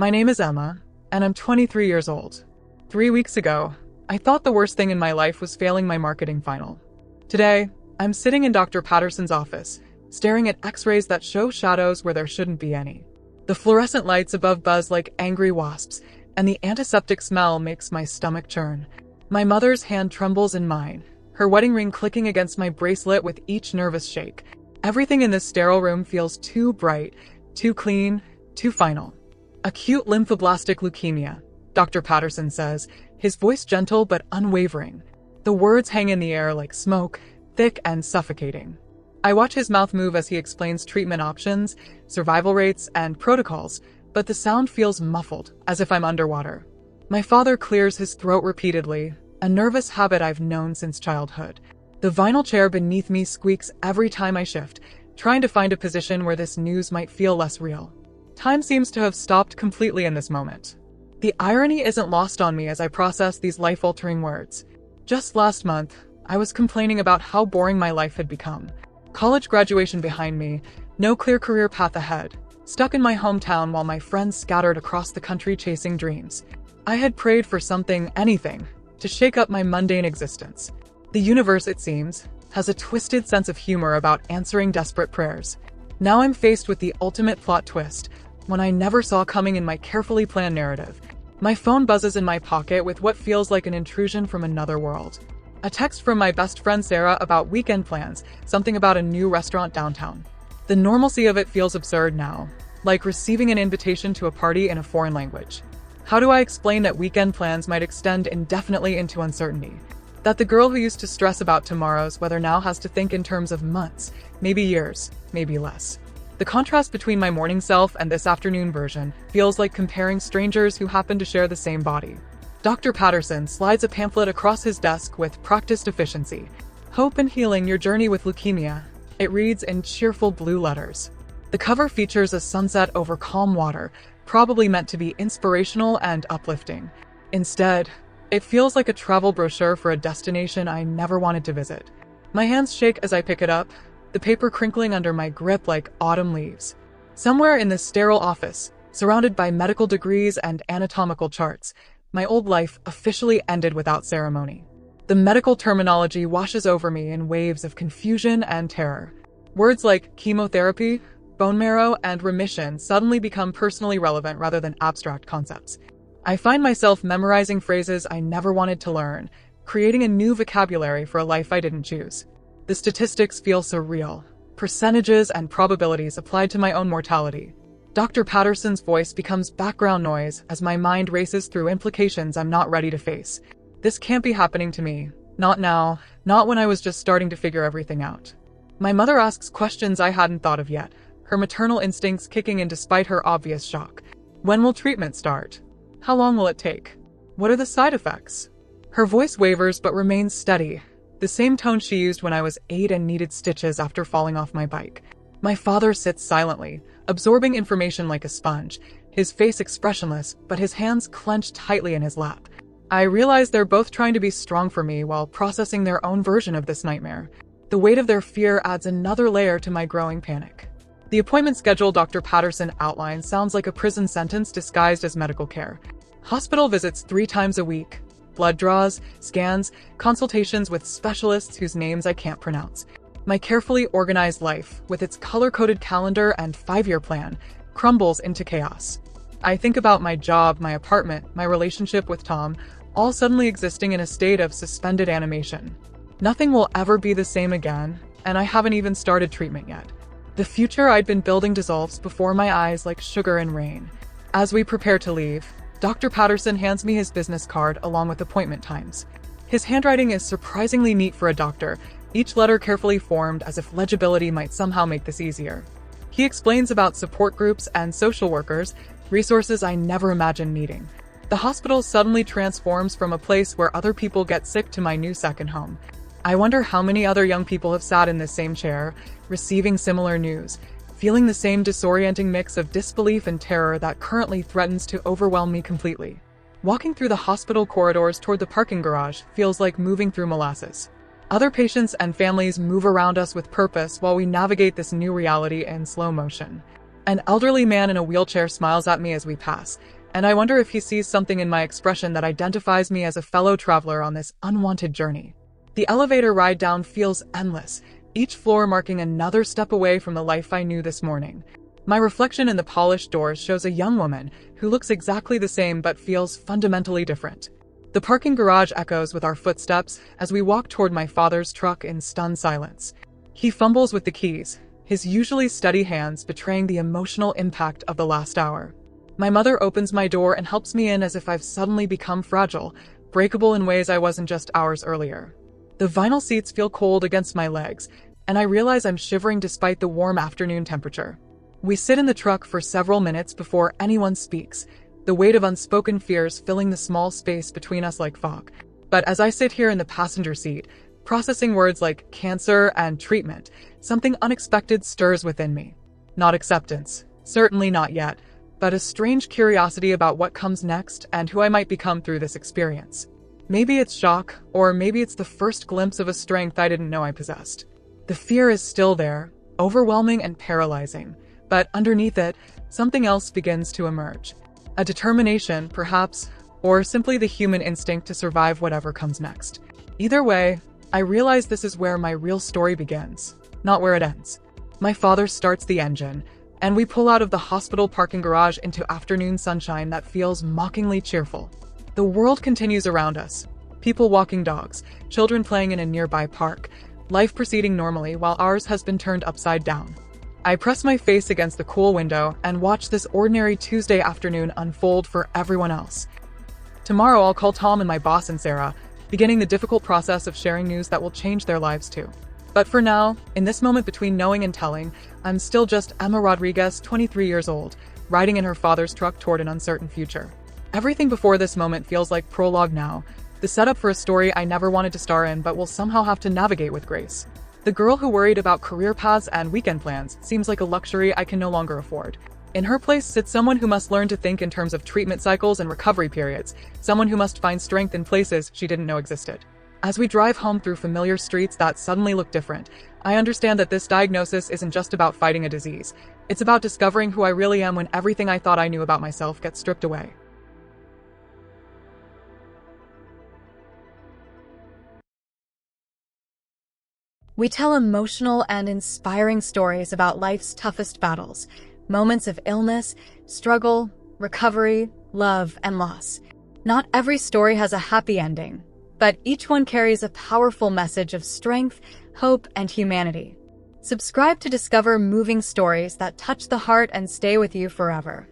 My name is Emma, and I'm 23 years old. 3 weeks ago, I thought the worst thing in my life was failing my marketing final. Today, I'm sitting in Dr. Patterson's office, staring at x-rays that show shadows where there shouldn't be any. The fluorescent lights above buzz like angry wasps, and the antiseptic smell makes my stomach churn. My mother's hand trembles in mine, her wedding ring clicking against my bracelet with each nervous shake. Everything in this sterile room feels too bright, too clean, too final. Acute lymphoblastic leukemia, Dr. Patterson says, his voice gentle but unwavering. The words hang in the air like smoke, thick and suffocating. I watch his mouth move as he explains treatment options, survival rates, and protocols, but the sound feels muffled, as if I'm underwater. My father clears his throat repeatedly, a nervous habit I've known since childhood. The vinyl chair beneath me squeaks every time I shift, trying to find a position where this news might feel less real. Time seems to have stopped completely in this moment. The irony isn't lost on me as I process these life-altering words. Just last month, I was complaining about how boring my life had become. College graduation behind me, no clear career path ahead, stuck in my hometown while my friends scattered across the country chasing dreams. I had prayed for something, anything, to shake up my mundane existence. The universe, it seems, has a twisted sense of humor about answering desperate prayers. Now I'm faced with the ultimate plot twist, one I never saw coming in my carefully planned narrative. My phone buzzes in my pocket with what feels like an intrusion from another world. A text from my best friend Sarah about weekend plans, something about a new restaurant downtown. The normalcy of it feels absurd now, like receiving an invitation to a party in a foreign language. How do I explain that weekend plans might extend indefinitely into uncertainty? That the girl who used to stress about tomorrow's weather now has to think in terms of months, maybe years, maybe less. The contrast between my morning self and this afternoon version feels like comparing strangers who happen to share the same body. Dr. Patterson slides a pamphlet across his desk with practiced efficiency. Hope and healing, your journey with leukemia. It reads in cheerful blue letters. The cover features a sunset over calm water, probably meant to be inspirational and uplifting. Instead, it feels like a travel brochure for a destination I never wanted to visit. My hands shake as I pick it up, the paper crinkling under my grip like autumn leaves. Somewhere in this sterile office, surrounded by medical degrees and anatomical charts, my old life officially ended without ceremony. The medical terminology washes over me in waves of confusion and terror. Words like chemotherapy, bone marrow, and remission suddenly become personally relevant rather than abstract concepts. I find myself memorizing phrases I never wanted to learn, creating a new vocabulary for a life I didn't choose. The statistics feel surreal, percentages and probabilities applied to my own mortality. Dr. Patterson's voice becomes background noise as my mind races through implications I'm not ready to face. This can't be happening to me. Not now, not when I was just starting to figure everything out. My mother asks questions I hadn't thought of yet, her maternal instincts kicking in despite her obvious shock. When will treatment start? How long will it take? What are the side effects? Her voice wavers but remains steady, the same tone she used when I was 8 and needed stitches after falling off my bike. My father sits silently, absorbing information like a sponge, his face expressionless, but his hands clenched tightly in his lap. I realize they're both trying to be strong for me while processing their own version of this nightmare. The weight of their fear adds another layer to my growing panic. The appointment schedule Dr. Patterson outlines sounds like a prison sentence disguised as medical care. Hospital visits 3 times a week, blood draws, scans, consultations with specialists whose names I can't pronounce. My carefully organized life, with its color-coded calendar and 5-year plan, crumbles into chaos. I think about my job, my apartment, my relationship with Tom, all suddenly existing in a state of suspended animation. Nothing will ever be the same again, and I haven't even started treatment yet. The future I'd been building dissolves before my eyes like sugar in rain. As we prepare to leave, Dr. Patterson hands me his business card along with appointment times. His handwriting is surprisingly neat for a doctor, each letter carefully formed as if legibility might somehow make this easier. He explains about support groups and social workers, resources I never imagined needing. The hospital suddenly transforms from a place where other people get sick to my new second home. I wonder how many other young people have sat in this same chair, receiving similar news, feeling the same disorienting mix of disbelief and terror that currently threatens to overwhelm me completely. Walking through the hospital corridors toward the parking garage feels like moving through molasses. Other patients and families move around us with purpose while we navigate this new reality in slow motion. An elderly man in a wheelchair smiles at me as we pass, and I wonder if he sees something in my expression that identifies me as a fellow traveler on this unwanted journey. The elevator ride down feels endless, each floor marking another step away from the life I knew this morning. My reflection in the polished doors shows a young woman who looks exactly the same but feels fundamentally different. The parking garage echoes with our footsteps as we walk toward my father's truck in stunned silence. He fumbles with the keys, his usually steady hands betraying the emotional impact of the last hour. My mother opens my door and helps me in as if I've suddenly become fragile, breakable in ways I wasn't just hours earlier. The vinyl seats feel cold against my legs, and I realize I'm shivering despite the warm afternoon temperature. We sit in the truck for several minutes before anyone speaks, the weight of unspoken fears filling the small space between us like fog. But as I sit here in the passenger seat, processing words like cancer and treatment, something unexpected stirs within me. Not acceptance, certainly not yet, but a strange curiosity about what comes next and who I might become through this experience. Maybe it's shock, or maybe it's the first glimpse of a strength I didn't know I possessed. The fear is still there, overwhelming and paralyzing, but underneath it, something else begins to emerge. A determination, perhaps, or simply the human instinct to survive whatever comes next. Either way, I realize this is where my real story begins, not where it ends. My father starts the engine, and we pull out of the hospital parking garage into afternoon sunshine that feels mockingly cheerful. The world continues around us. People walking dogs, children playing in a nearby park, life proceeding normally while ours has been turned upside down. I press my face against the cool window and watch this ordinary Tuesday afternoon unfold for everyone else. Tomorrow I'll call Tom and my boss and Sarah, beginning the difficult process of sharing news that will change their lives too. But for now, in this moment between knowing and telling, I'm still just Emma Rodriguez, 23 years old, riding in her father's truck toward an uncertain future. Everything before this moment feels like prologue now, the setup for a story I never wanted to star in but will somehow have to navigate with grace. The girl who worried about career paths and weekend plans seems like a luxury I can no longer afford. In her place sits someone who must learn to think in terms of treatment cycles and recovery periods, someone who must find strength in places she didn't know existed. As we drive home through familiar streets that suddenly look different, I understand that this diagnosis isn't just about fighting a disease. It's about discovering who I really am when everything I thought I knew about myself gets stripped away. We tell emotional and inspiring stories about life's toughest battles, moments of illness, struggle, recovery, love, and loss. Not every story has a happy ending, but each one carries a powerful message of strength, hope, and humanity. Subscribe to discover moving stories that touch the heart and stay with you forever.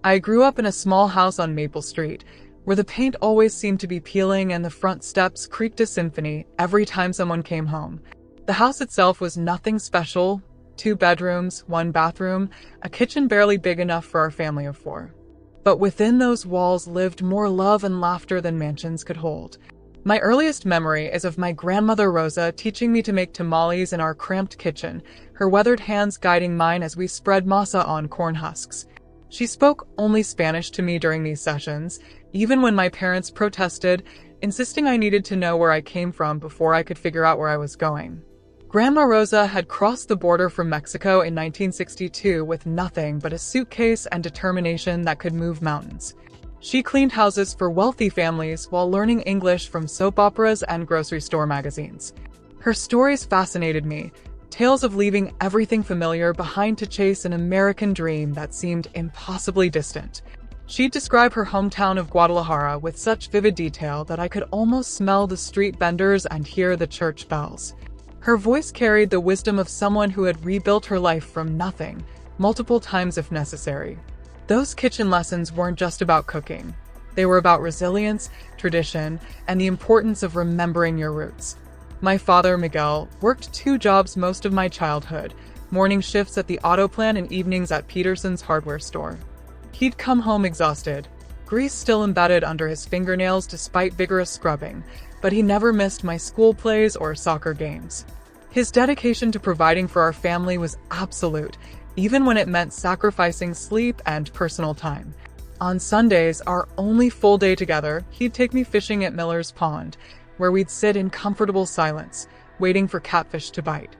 I grew up in a small house on Maple Street, where the paint always seemed to be peeling and the front steps creaked a symphony every time someone came home. The house itself was nothing special: 2 bedrooms, 1 bathroom, a kitchen barely big enough for our family of 4. But within those walls lived more love and laughter than mansions could hold. My earliest memory is of my grandmother Rosa teaching me to make tamales in our cramped kitchen, her weathered hands guiding mine as we spread masa on corn husks. She spoke only Spanish to me during these sessions, even when my parents protested, insisting I needed to know where I came from before I could figure out where I was going. Grandma Rosa had crossed the border from Mexico in 1962 with nothing but a suitcase and determination that could move mountains. She cleaned houses for wealthy families while learning English from soap operas and grocery store magazines. Her stories fascinated me, tales of leaving everything familiar behind to chase an American dream that seemed impossibly distant. She'd describe her hometown of Guadalajara with such vivid detail that I could almost smell the street vendors and hear the church bells. Her voice carried the wisdom of someone who had rebuilt her life from nothing, multiple times if necessary. Those kitchen lessons weren't just about cooking. They were about resilience, tradition, and the importance of remembering your roots. My father, Miguel, worked 2 jobs most of my childhood, morning shifts at the auto plant and evenings at Peterson's hardware store. He'd come home exhausted, grease still embedded under his fingernails despite vigorous scrubbing, but he never missed my school plays or soccer games. His dedication to providing for our family was absolute, even when it meant sacrificing sleep and personal time. On Sundays, our only full day together, he'd take me fishing at Miller's Pond, where we'd sit in comfortable silence, waiting for catfish to bite.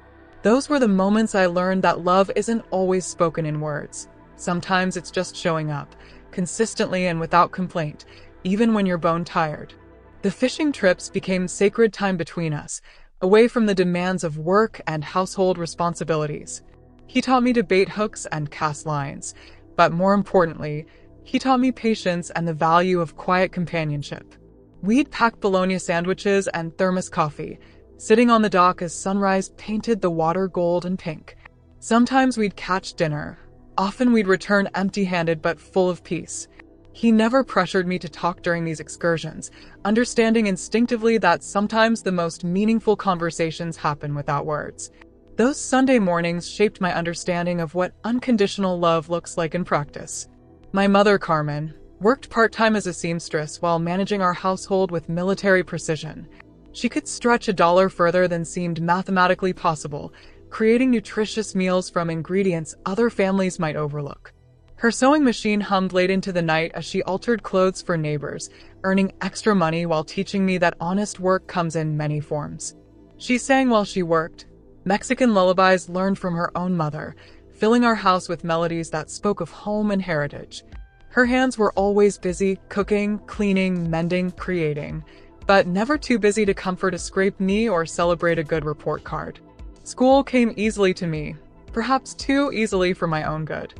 Those were the moments I learned that love isn't always spoken in words. Sometimes it's just showing up, consistently and without complaint, even when you're bone tired. The fishing trips became sacred time between us, away from the demands of work and household responsibilities. He taught me to bait hooks and cast lines, but more importantly, he taught me patience and the value of quiet companionship. We'd pack bologna sandwiches and thermos coffee, sitting on the dock as sunrise painted the water gold and pink. Sometimes we'd catch dinner. Often we'd return empty-handed but full of peace. He never pressured me to talk during these excursions, understanding instinctively that sometimes the most meaningful conversations happen without words. Those Sunday mornings shaped my understanding of what unconditional love looks like in practice. My mother, Carmen, worked part-time as a seamstress while managing our household with military precision. She could stretch a dollar further than seemed mathematically possible, creating nutritious meals from ingredients other families might overlook. Her sewing machine hummed late into the night as she altered clothes for neighbors, earning extra money while teaching me that honest work comes in many forms. She sang while she worked, Mexican lullabies learned from her own mother, filling our house with melodies that spoke of home and heritage. Her hands were always busy, cooking, cleaning, mending, creating, but never too busy to comfort a scraped knee or celebrate a good report card. School came easily to me, perhaps too easily for my own good.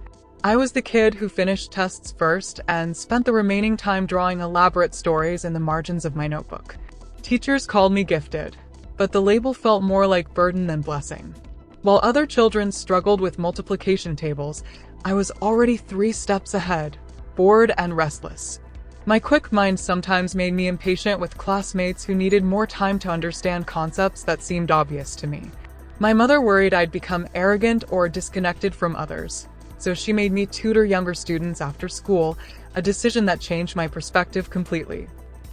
I was the kid who finished tests first and spent the remaining time drawing elaborate stories in the margins of my notebook. Teachers called me gifted, but the label felt more like burden than blessing. While other children struggled with multiplication tables, I was already 3 steps ahead, bored and restless. My quick mind sometimes made me impatient with classmates who needed more time to understand concepts that seemed obvious to me. My mother worried I'd become arrogant or disconnected from others, so she made me tutor younger students after school, a decision that changed my perspective completely.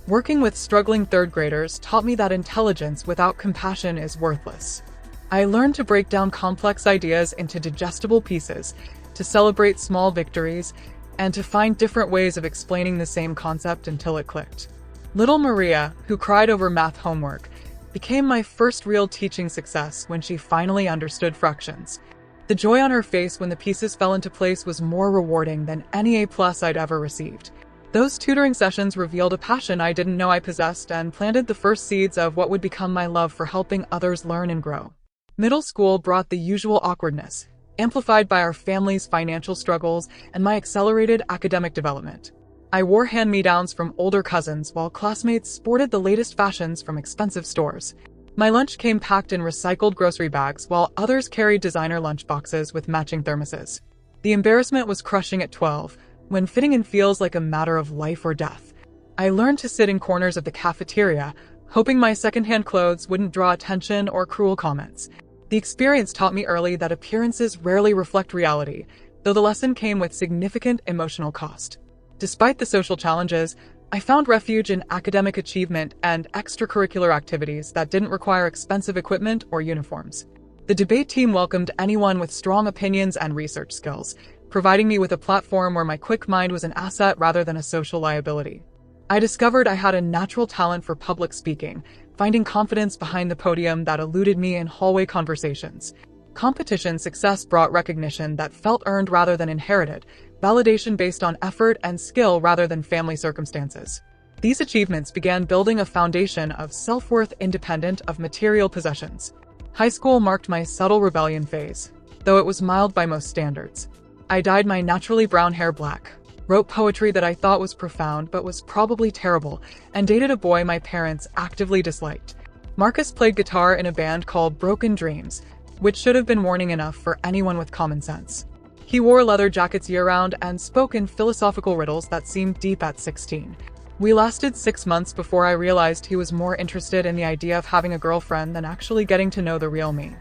Working with struggling third graders taught me that intelligence without compassion is worthless. I learned to break down complex ideas into digestible pieces, to celebrate small victories, and to find different ways of explaining the same concept until it clicked. Little Maria, who cried over math homework, became my first real teaching success when she finally understood fractions. The joy on her face when the pieces fell into place was more rewarding than any A+ I'd ever received. Those tutoring sessions revealed a passion I didn't know I possessed and planted the first seeds of what would become my love for helping others learn and grow. Middle school brought the usual awkwardness, amplified by our family's financial struggles and my accelerated academic development. I wore hand-me-downs from older cousins while classmates sported the latest fashions from expensive stores. My lunch came packed in recycled grocery bags while others carried designer lunchboxes with matching thermoses. The embarrassment was crushing at 12, when fitting in feels like a matter of life or death. I learned to sit in corners of the cafeteria, hoping my secondhand clothes wouldn't draw attention or cruel comments. The experience taught me early that appearances rarely reflect reality, though the lesson came with significant emotional cost. Despite the social challenges, I found refuge in academic achievement and extracurricular activities that didn't require expensive equipment or uniforms. The debate team welcomed anyone with strong opinions and research skills, providing me with a platform where my quick mind was an asset rather than a social liability. I discovered I had a natural talent for public speaking, finding confidence behind the podium that eluded me in hallway conversations. Competition success brought recognition that felt earned rather than inherited, validation based on effort and skill rather than family circumstances. These achievements began building a foundation of self-worth independent of material possessions. High school marked my subtle rebellion phase, though it was mild by most standards. I dyed my naturally brown hair black, wrote poetry that I thought was profound but was probably terrible, and dated a boy my parents actively disliked. Marcus played guitar in a band called Broken Dreams, which should have been warning enough for anyone with common sense. He wore leather jackets year-round and spoke in philosophical riddles that seemed deep at 16. We lasted 6 months before I realized he was more interested in the idea of having a girlfriend than actually getting to know the real me.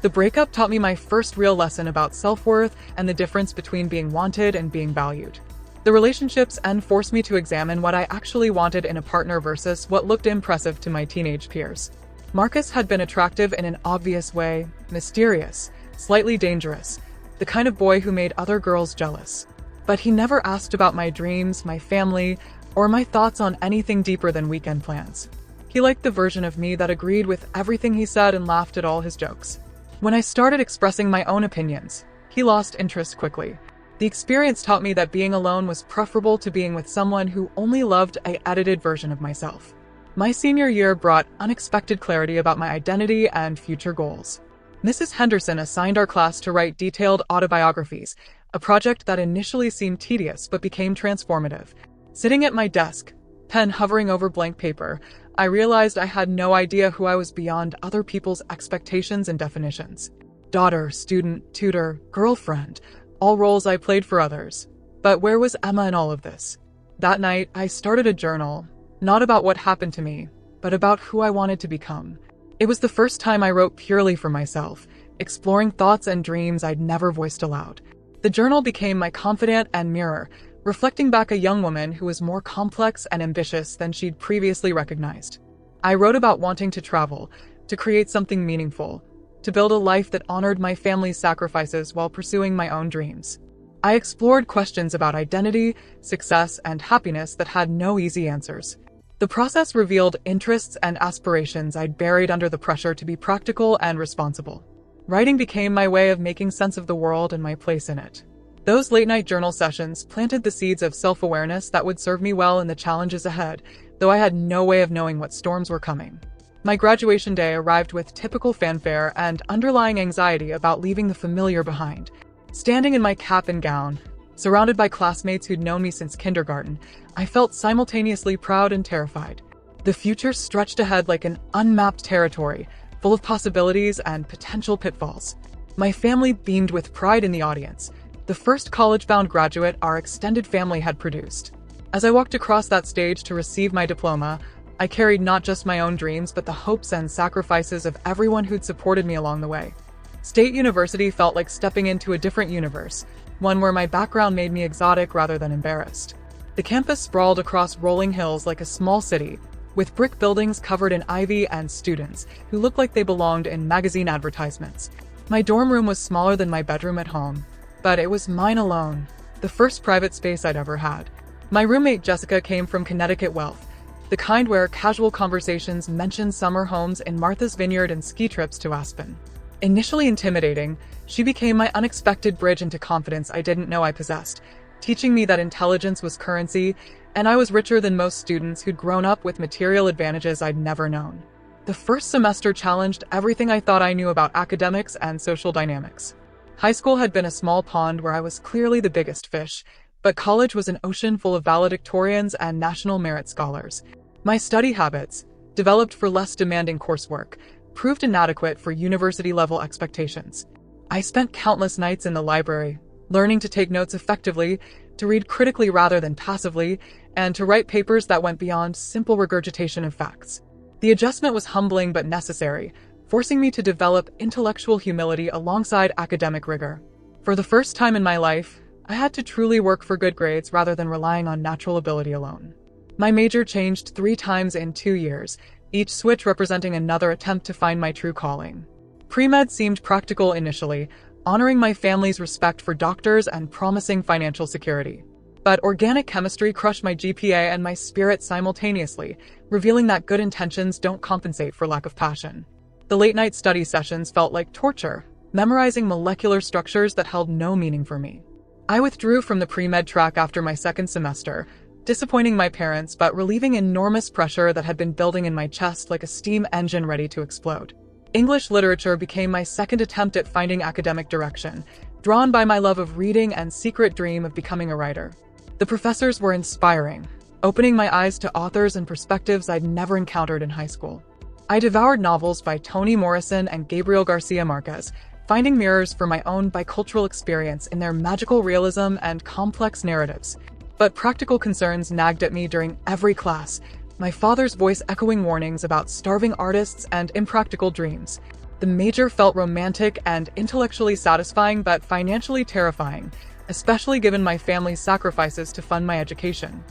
The breakup taught me my first real lesson about self-worth and the difference between being wanted and being valued. The relationship's end forced me to examine what I actually wanted in a partner versus what looked impressive to my teenage peers. Marcus had been attractive in an obvious way, mysterious, slightly dangerous, the kind of boy who made other girls jealous. But he never asked about my dreams, my family, or my thoughts on anything deeper than weekend plans. He liked the version of me that agreed with everything he said and laughed at all his jokes. When I started expressing my own opinions, he lost interest quickly. The experience taught me that being alone was preferable to being with someone who only loved an edited version of myself. My senior year brought unexpected clarity about my identity and future goals. Mrs. Henderson assigned our class to write detailed autobiographies, a project that initially seemed tedious but became transformative. Sitting at my desk, pen hovering over blank paper, I realized I had no idea who I was beyond other people's expectations and definitions. Daughter, student, tutor, girlfriend, all roles I played for others. But where was Emma in all of this? That night, I started a journal, not about what happened to me, but about who I wanted to become. It was the first time I wrote purely for myself, exploring thoughts and dreams I'd never voiced aloud. The journal became my confidant and mirror, reflecting back a young woman who was more complex and ambitious than she'd previously recognized. I wrote about wanting to travel, to create something meaningful, to build a life that honored my family's sacrifices while pursuing my own dreams. I explored questions about identity, success, and happiness that had no easy answers. The process revealed interests and aspirations I'd buried under the pressure to be practical and responsible. Writing became my way of making sense of the world and my place in it. Those late-night journal sessions planted the seeds of self-awareness that would serve me well in the challenges ahead, though I had no way of knowing what storms were coming. My graduation day arrived with typical fanfare and underlying anxiety about leaving the familiar behind. Standing in my cap and gown, surrounded by classmates who'd known me since kindergarten, I felt simultaneously proud and terrified. The future stretched ahead like an unmapped territory, full of possibilities and potential pitfalls. My family beamed with pride in the audience, the first college-bound graduate our extended family had produced. As I walked across that stage to receive my diploma, I carried not just my own dreams, but the hopes and sacrifices of everyone who'd supported me along the way. State University felt like stepping into a different universe, one where my background made me exotic rather than embarrassed. The campus sprawled across rolling hills like a small city, with brick buildings covered in ivy and students who looked like they belonged in magazine advertisements. My dorm room was smaller than my bedroom at home, but it was mine alone, the first private space I'd ever had. My roommate Jessica came from Connecticut wealth, the kind where casual conversations mentioned summer homes in Martha's Vineyard and ski trips to Aspen. Initially intimidating, she became my unexpected bridge into confidence I didn't know I possessed, teaching me that intelligence was currency, and I was richer than most students who'd grown up with material advantages I'd never known. The first semester challenged everything I thought I knew about academics and social dynamics. High school had been a small pond where I was clearly the biggest fish, but college was an ocean full of valedictorians and national merit scholars. My study habits, developed for less demanding coursework, proved inadequate for university-level expectations. I spent countless nights in the library, learning to take notes effectively, to read critically rather than passively, and to write papers that went beyond simple regurgitation of facts. The adjustment was humbling but necessary, forcing me to develop intellectual humility alongside academic rigor. For the first time in my life, I had to truly work for good grades rather than relying on natural ability alone. My major changed 3 times in 2 years, each switch representing another attempt to find my true calling. Pre-med seemed practical initially, honoring my family's respect for doctors and promising financial security. But organic chemistry crushed my GPA and my spirit simultaneously, revealing that good intentions don't compensate for lack of passion. The late-night study sessions felt like torture, memorizing molecular structures that held no meaning for me. I withdrew from the pre-med track after my second semester, disappointing my parents but relieving enormous pressure that had been building in my chest like a steam engine ready to explode. English literature became my second attempt at finding academic direction, drawn by my love of reading and secret dream of becoming a writer. The professors were inspiring, opening my eyes to authors and perspectives I'd never encountered in high school. I devoured novels by Toni Morrison and Gabriel Garcia Marquez, finding mirrors for my own bicultural experience in their magical realism and complex narratives. But practical concerns nagged at me during every class, my father's voice echoing warnings about starving artists and impractical dreams. The major felt romantic and intellectually satisfying but financially terrifying, especially given my family's sacrifices to fund my education.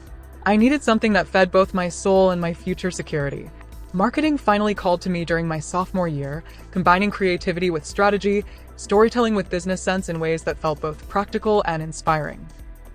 I needed something that fed both my soul and my future security. Marketing finally called to me during my sophomore year, combining creativity with strategy, storytelling with business sense in ways that felt both practical and inspiring.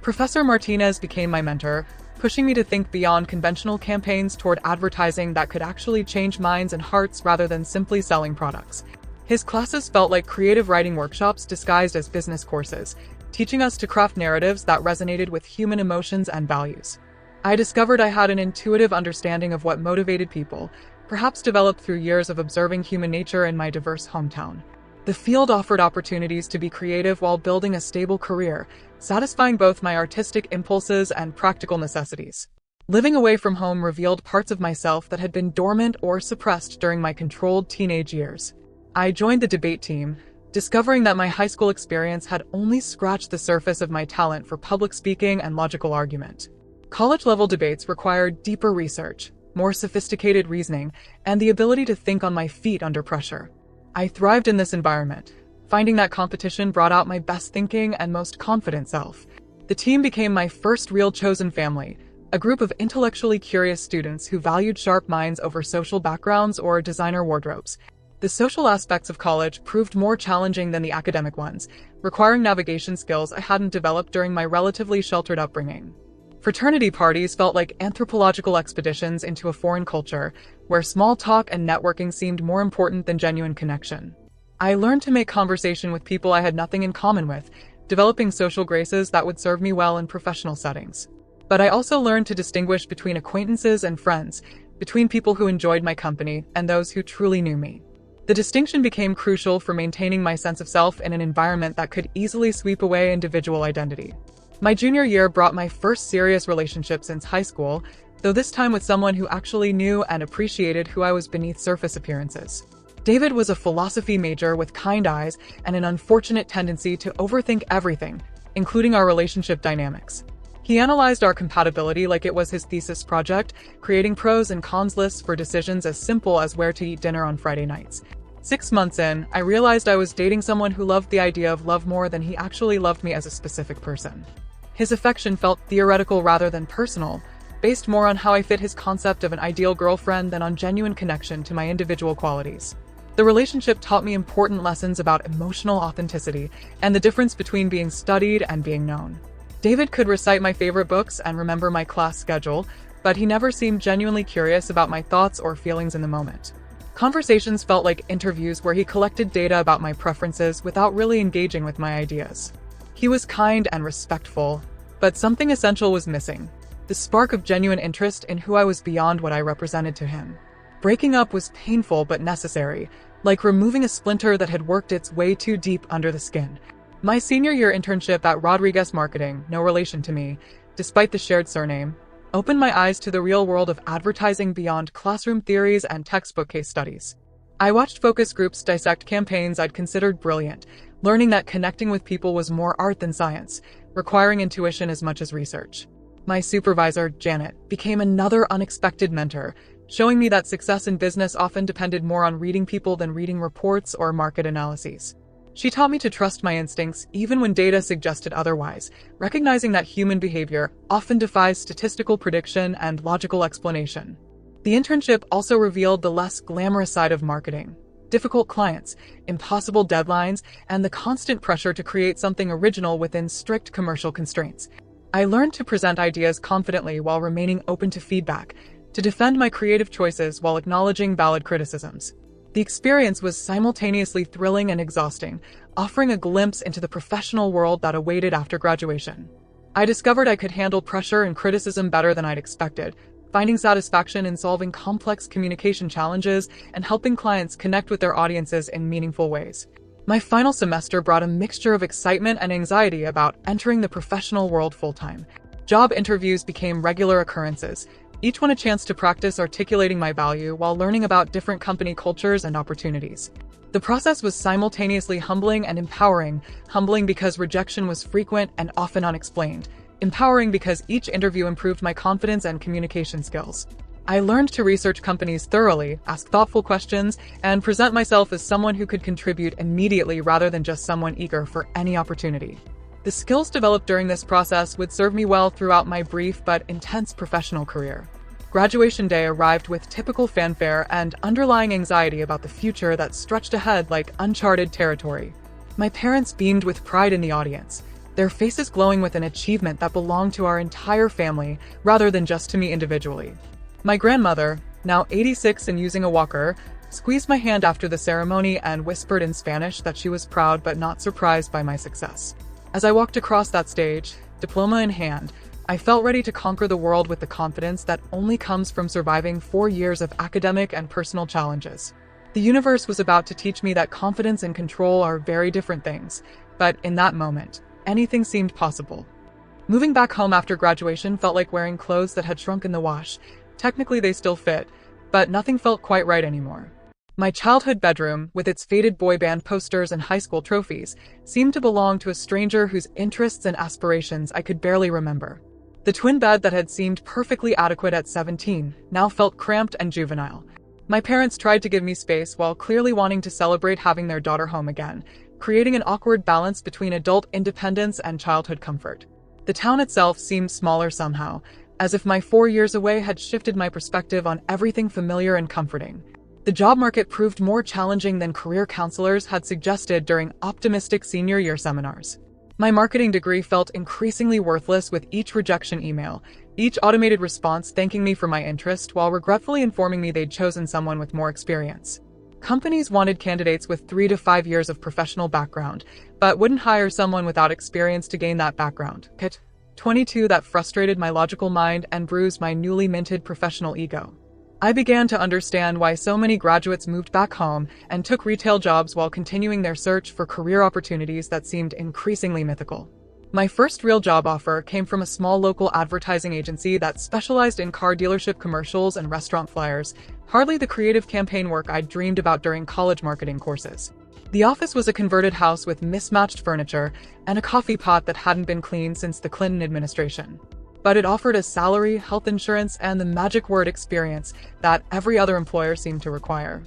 Professor Martinez became my mentor, pushing me to think beyond conventional campaigns toward advertising that could actually change minds and hearts rather than simply selling products. His classes felt like creative writing workshops disguised as business courses, teaching us to craft narratives that resonated with human emotions and values. I discovered I had an intuitive understanding of what motivated people, perhaps developed through years of observing human nature in my diverse hometown. The field offered opportunities to be creative while building a stable career, satisfying both my artistic impulses and practical necessities. Living away from home revealed parts of myself that had been dormant or suppressed during my controlled teenage years. I joined the debate team, discovering that my high school experience had only scratched the surface of my talent for public speaking and logical argument. College-level debates required deeper research, more sophisticated reasoning, and the ability to think on my feet under pressure. I thrived in this environment, finding that competition brought out my best thinking and most confident self. The team became my first real chosen family, a group of intellectually curious students who valued sharp minds over social backgrounds or designer wardrobes. The social aspects of college proved more challenging than the academic ones, requiring navigation skills I hadn't developed during my relatively sheltered upbringing. Fraternity parties felt like anthropological expeditions into a foreign culture, where small talk and networking seemed more important than genuine connection. I learned to make conversation with people I had nothing in common with, developing social graces that would serve me well in professional settings. But I also learned to distinguish between acquaintances and friends, between people who enjoyed my company and those who truly knew me. The distinction became crucial for maintaining my sense of self in an environment that could easily sweep away individual identity. My junior year brought my first serious relationship since high school, though this time with someone who actually knew and appreciated who I was beneath surface appearances. David was a philosophy major with kind eyes and an unfortunate tendency to overthink everything, including our relationship dynamics. He analyzed our compatibility like it was his thesis project, creating pros and cons lists for decisions as simple as where to eat dinner on Friday nights. 6 months in, I realized I was dating someone who loved the idea of love more than he actually loved me as a specific person. His affection felt theoretical rather than personal, based more on how I fit his concept of an ideal girlfriend than on genuine connection to my individual qualities. The relationship taught me important lessons about emotional authenticity and the difference between being studied and being known. David could recite my favorite books and remember my class schedule, but he never seemed genuinely curious about my thoughts or feelings in the moment. Conversations felt like interviews where he collected data about my preferences without really engaging with my ideas. He was kind and respectful, but something essential was missing: the spark of genuine interest in who I was beyond what I represented to him. Breaking up was painful but necessary, like removing a splinter that had worked its way too deep under the skin. My senior year internship at Rodriguez Marketing, no relation to me, despite the shared surname, opened my eyes to the real world of advertising beyond classroom theories and textbook case studies. I watched focus groups dissect campaigns I'd considered brilliant, learning that connecting with people was more art than science, requiring intuition as much as research. My supervisor, Janet, became another unexpected mentor, showing me that success in business often depended more on reading people than reading reports or market analyses. She taught me to trust my instincts even when data suggested otherwise, recognizing that human behavior often defies statistical prediction and logical explanation. The internship also revealed the less glamorous side of marketing: difficult clients, impossible deadlines, and the constant pressure to create something original within strict commercial constraints. I learned to present ideas confidently while remaining open to feedback, to defend my creative choices while acknowledging valid criticisms. The experience was simultaneously thrilling and exhausting, offering a glimpse into the professional world that awaited after graduation. I discovered I could handle pressure and criticism better than I'd expected, finding satisfaction in solving complex communication challenges and helping clients connect with their audiences in meaningful ways. My final semester brought a mixture of excitement and anxiety about entering the professional world full-time. Job interviews became regular occurrences, each one a chance to practice articulating my value while learning about different company cultures and opportunities. The process was simultaneously humbling and empowering, humbling because rejection was frequent and often unexplained, empowering because each interview improved my confidence and communication skills. I learned to research companies thoroughly, ask thoughtful questions, and present myself as someone who could contribute immediately rather than just someone eager for any opportunity. The skills developed during this process would serve me well throughout my brief but intense professional career. Graduation day arrived with typical fanfare and underlying anxiety about the future that stretched ahead like uncharted territory. My parents beamed with pride in the audience, their faces glowing with an achievement that belonged to our entire family rather than just to me individually. My grandmother, now 86 and using a walker, squeezed my hand after the ceremony, and whispered in Spanish that she was proud but not surprised by my success. As I walked across that stage, diploma in hand, I felt ready to conquer the world with the confidence that only comes from surviving 4 years of academic and personal challenges. The universe was about to teach me that confidence and control are very different things, but in that moment, anything seemed possible. Moving back home after graduation felt like wearing clothes that had shrunk in the wash. Technically they still fit, but nothing felt quite right anymore. My childhood bedroom, with its faded boy band posters and high school trophies, seemed to belong to a stranger whose interests and aspirations I could barely remember. The twin bed that had seemed perfectly adequate at 17 now felt cramped and juvenile. My parents tried to give me space while clearly wanting to celebrate having their daughter home again, creating an awkward balance between adult independence and childhood comfort. The town itself seemed smaller somehow, as if my 4 years away had shifted my perspective on everything familiar and comforting. The job market proved more challenging than career counselors had suggested during optimistic senior year seminars. My marketing degree felt increasingly worthless with each rejection email, each automated response thanking me for my interest while regretfully informing me they'd chosen someone with more experience. Companies wanted candidates with 3 to 5 years of professional background, but wouldn't hire someone without experience to gain that background. Hit 22 that frustrated my logical mind and bruised my newly minted professional ego. I began to understand why so many graduates moved back home and took retail jobs while continuing their search for career opportunities that seemed increasingly mythical. My first real job offer came from a small local advertising agency that specialized in car dealership commercials and restaurant flyers, hardly the creative campaign work I'd dreamed about during college marketing courses. The office was a converted house with mismatched furniture and a coffee pot that hadn't been cleaned since the Clinton administration. But it offered a salary, health insurance, and the magic word experience that every other employer seemed to require.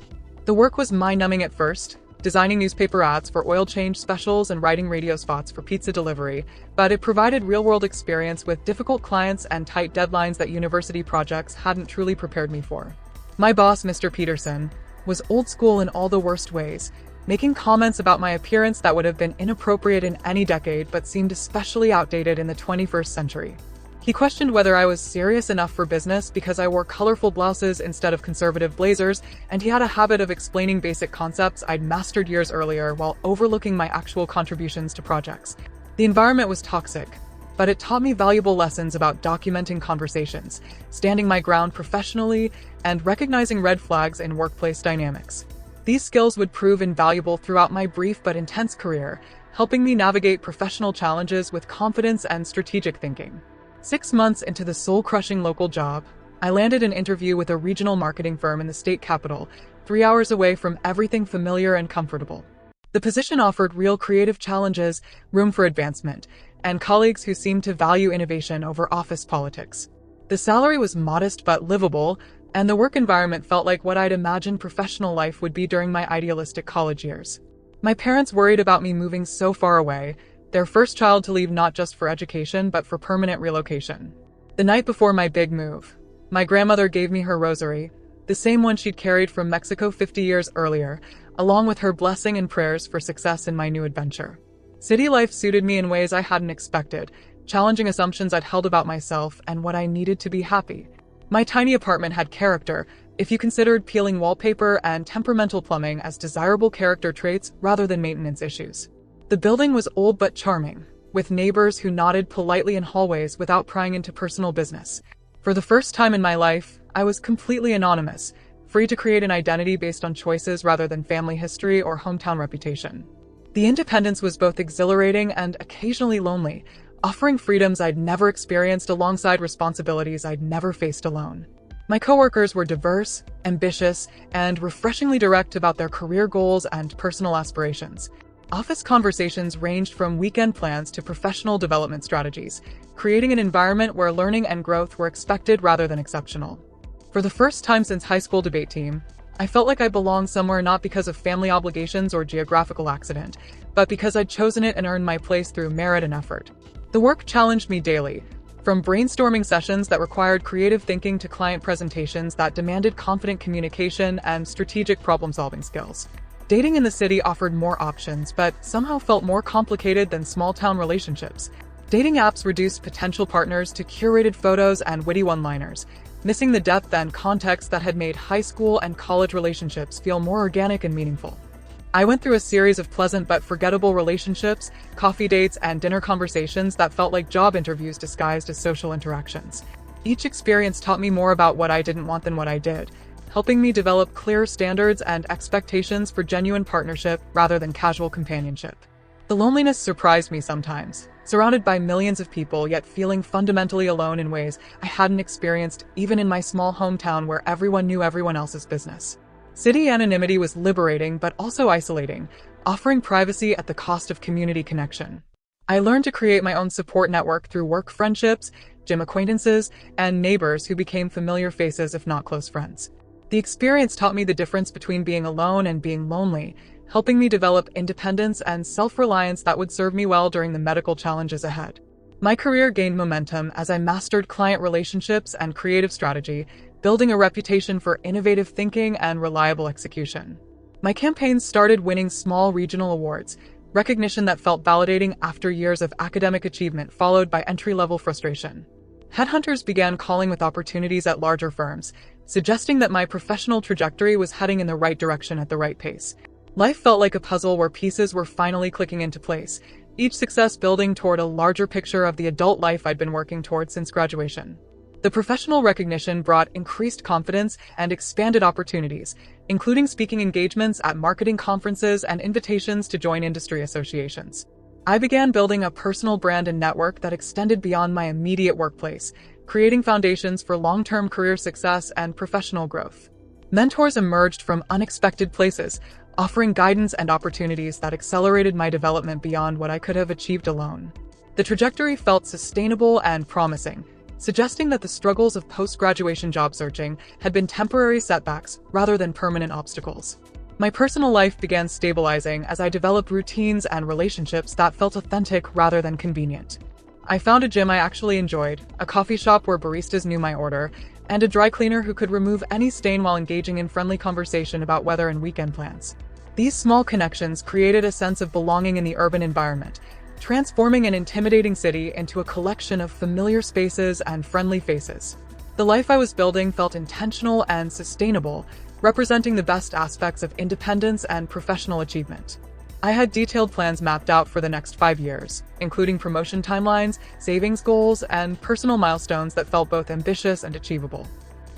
The work was mind-numbing at first, designing newspaper ads for oil change specials and writing radio spots for pizza delivery, but it provided real-world experience with difficult clients and tight deadlines that university projects hadn't truly prepared me for. My boss, Mr. Peterson, was old school in all the worst ways, making comments about my appearance that would have been inappropriate in any decade but seemed especially outdated in the 21st century. He questioned whether I was serious enough for business because I wore colorful blouses instead of conservative blazers, and he had a habit of explaining basic concepts I'd mastered years earlier while overlooking my actual contributions to projects. The environment was toxic, but it taught me valuable lessons about documenting conversations, standing my ground professionally, and recognizing red flags in workplace dynamics. These skills would prove invaluable throughout my brief but intense career, helping me navigate professional challenges with confidence and strategic thinking. 6 months into the soul-crushing local job, I landed an interview with a regional marketing firm in the state capital, 3 hours away from everything familiar and comfortable. The position offered real creative challenges, room for advancement, and colleagues who seemed to value innovation over office politics. The salary was modest but livable, and the work environment felt like what I'd imagined professional life would be during my idealistic college years. My parents worried about me moving so far away, their first child to leave not just for education but for permanent relocation. The night before my big move, my grandmother gave me her rosary, the same one she'd carried from Mexico 50 years earlier, along with her blessing and prayers for success in my new adventure. City life suited me in ways I hadn't expected, challenging assumptions I'd held about myself and what I needed to be happy. My tiny apartment had character, if you considered peeling wallpaper and temperamental plumbing as desirable character traits rather than maintenance issues. The building was old but charming, with neighbors who nodded politely in hallways without prying into personal business. For the first time in my life, I was completely anonymous, free to create an identity based on choices rather than family history or hometown reputation. The independence was both exhilarating and occasionally lonely, offering freedoms I'd never experienced alongside responsibilities I'd never faced alone. My coworkers were diverse, ambitious, and refreshingly direct about their career goals and personal aspirations. Office conversations ranged from weekend plans to professional development strategies, creating an environment where learning and growth were expected rather than exceptional. For the first time since high school debate team, I felt like I belonged somewhere not because of family obligations or geographical accident, but because I'd chosen it and earned my place through merit and effort. The work challenged me daily, from brainstorming sessions that required creative thinking to client presentations that demanded confident communication and strategic problem-solving skills. Dating in the city offered more options, but somehow felt more complicated than small-town relationships. Dating apps reduced potential partners to curated photos and witty one-liners, missing the depth and context that had made high school and college relationships feel more organic and meaningful. I went through a series of pleasant but forgettable relationships, coffee dates, and dinner conversations that felt like job interviews disguised as social interactions. Each experience taught me more about what I didn't want than what I did, helping me develop clear standards and expectations for genuine partnership rather than casual companionship. The loneliness surprised me sometimes, surrounded by millions of people yet feeling fundamentally alone in ways I hadn't experienced even in my small hometown where everyone knew everyone else's business. City anonymity was liberating but also isolating, offering privacy at the cost of community connection. I learned to create my own support network through work friendships, gym acquaintances, and neighbors who became familiar faces if not close friends. The experience taught me the difference between being alone and being lonely, helping me develop independence and self-reliance that would serve me well during the medical challenges ahead. My career gained momentum as I mastered client relationships and creative strategy, building a reputation for innovative thinking and reliable execution. My campaigns started winning small regional awards, recognition that felt validating after years of academic achievement followed by entry-level frustration. Headhunters began calling with opportunities at larger firms, suggesting that my professional trajectory was heading in the right direction at the right pace. Life felt like a puzzle where pieces were finally clicking into place, each success building toward a larger picture of the adult life I'd been working toward since graduation. The professional recognition brought increased confidence and expanded opportunities, including speaking engagements at marketing conferences and invitations to join industry associations. I began building a personal brand and network that extended beyond my immediate workplace, creating foundations for long-term career success and professional growth. Mentors emerged from unexpected places, offering guidance and opportunities that accelerated my development beyond what I could have achieved alone. The trajectory felt sustainable and promising, suggesting that the struggles of post-graduation job searching had been temporary setbacks rather than permanent obstacles. My personal life began stabilizing as I developed routines and relationships that felt authentic rather than convenient. I found a gym I actually enjoyed, a coffee shop where baristas knew my order, and a dry cleaner who could remove any stain while engaging in friendly conversation about weather and weekend plans. These small connections created a sense of belonging in the urban environment, transforming an intimidating city into a collection of familiar spaces and friendly faces. The life I was building felt intentional and sustainable, representing the best aspects of independence and professional achievement. I had detailed plans mapped out for the next 5 years, including promotion timelines, savings goals, and personal milestones that felt both ambitious and achievable.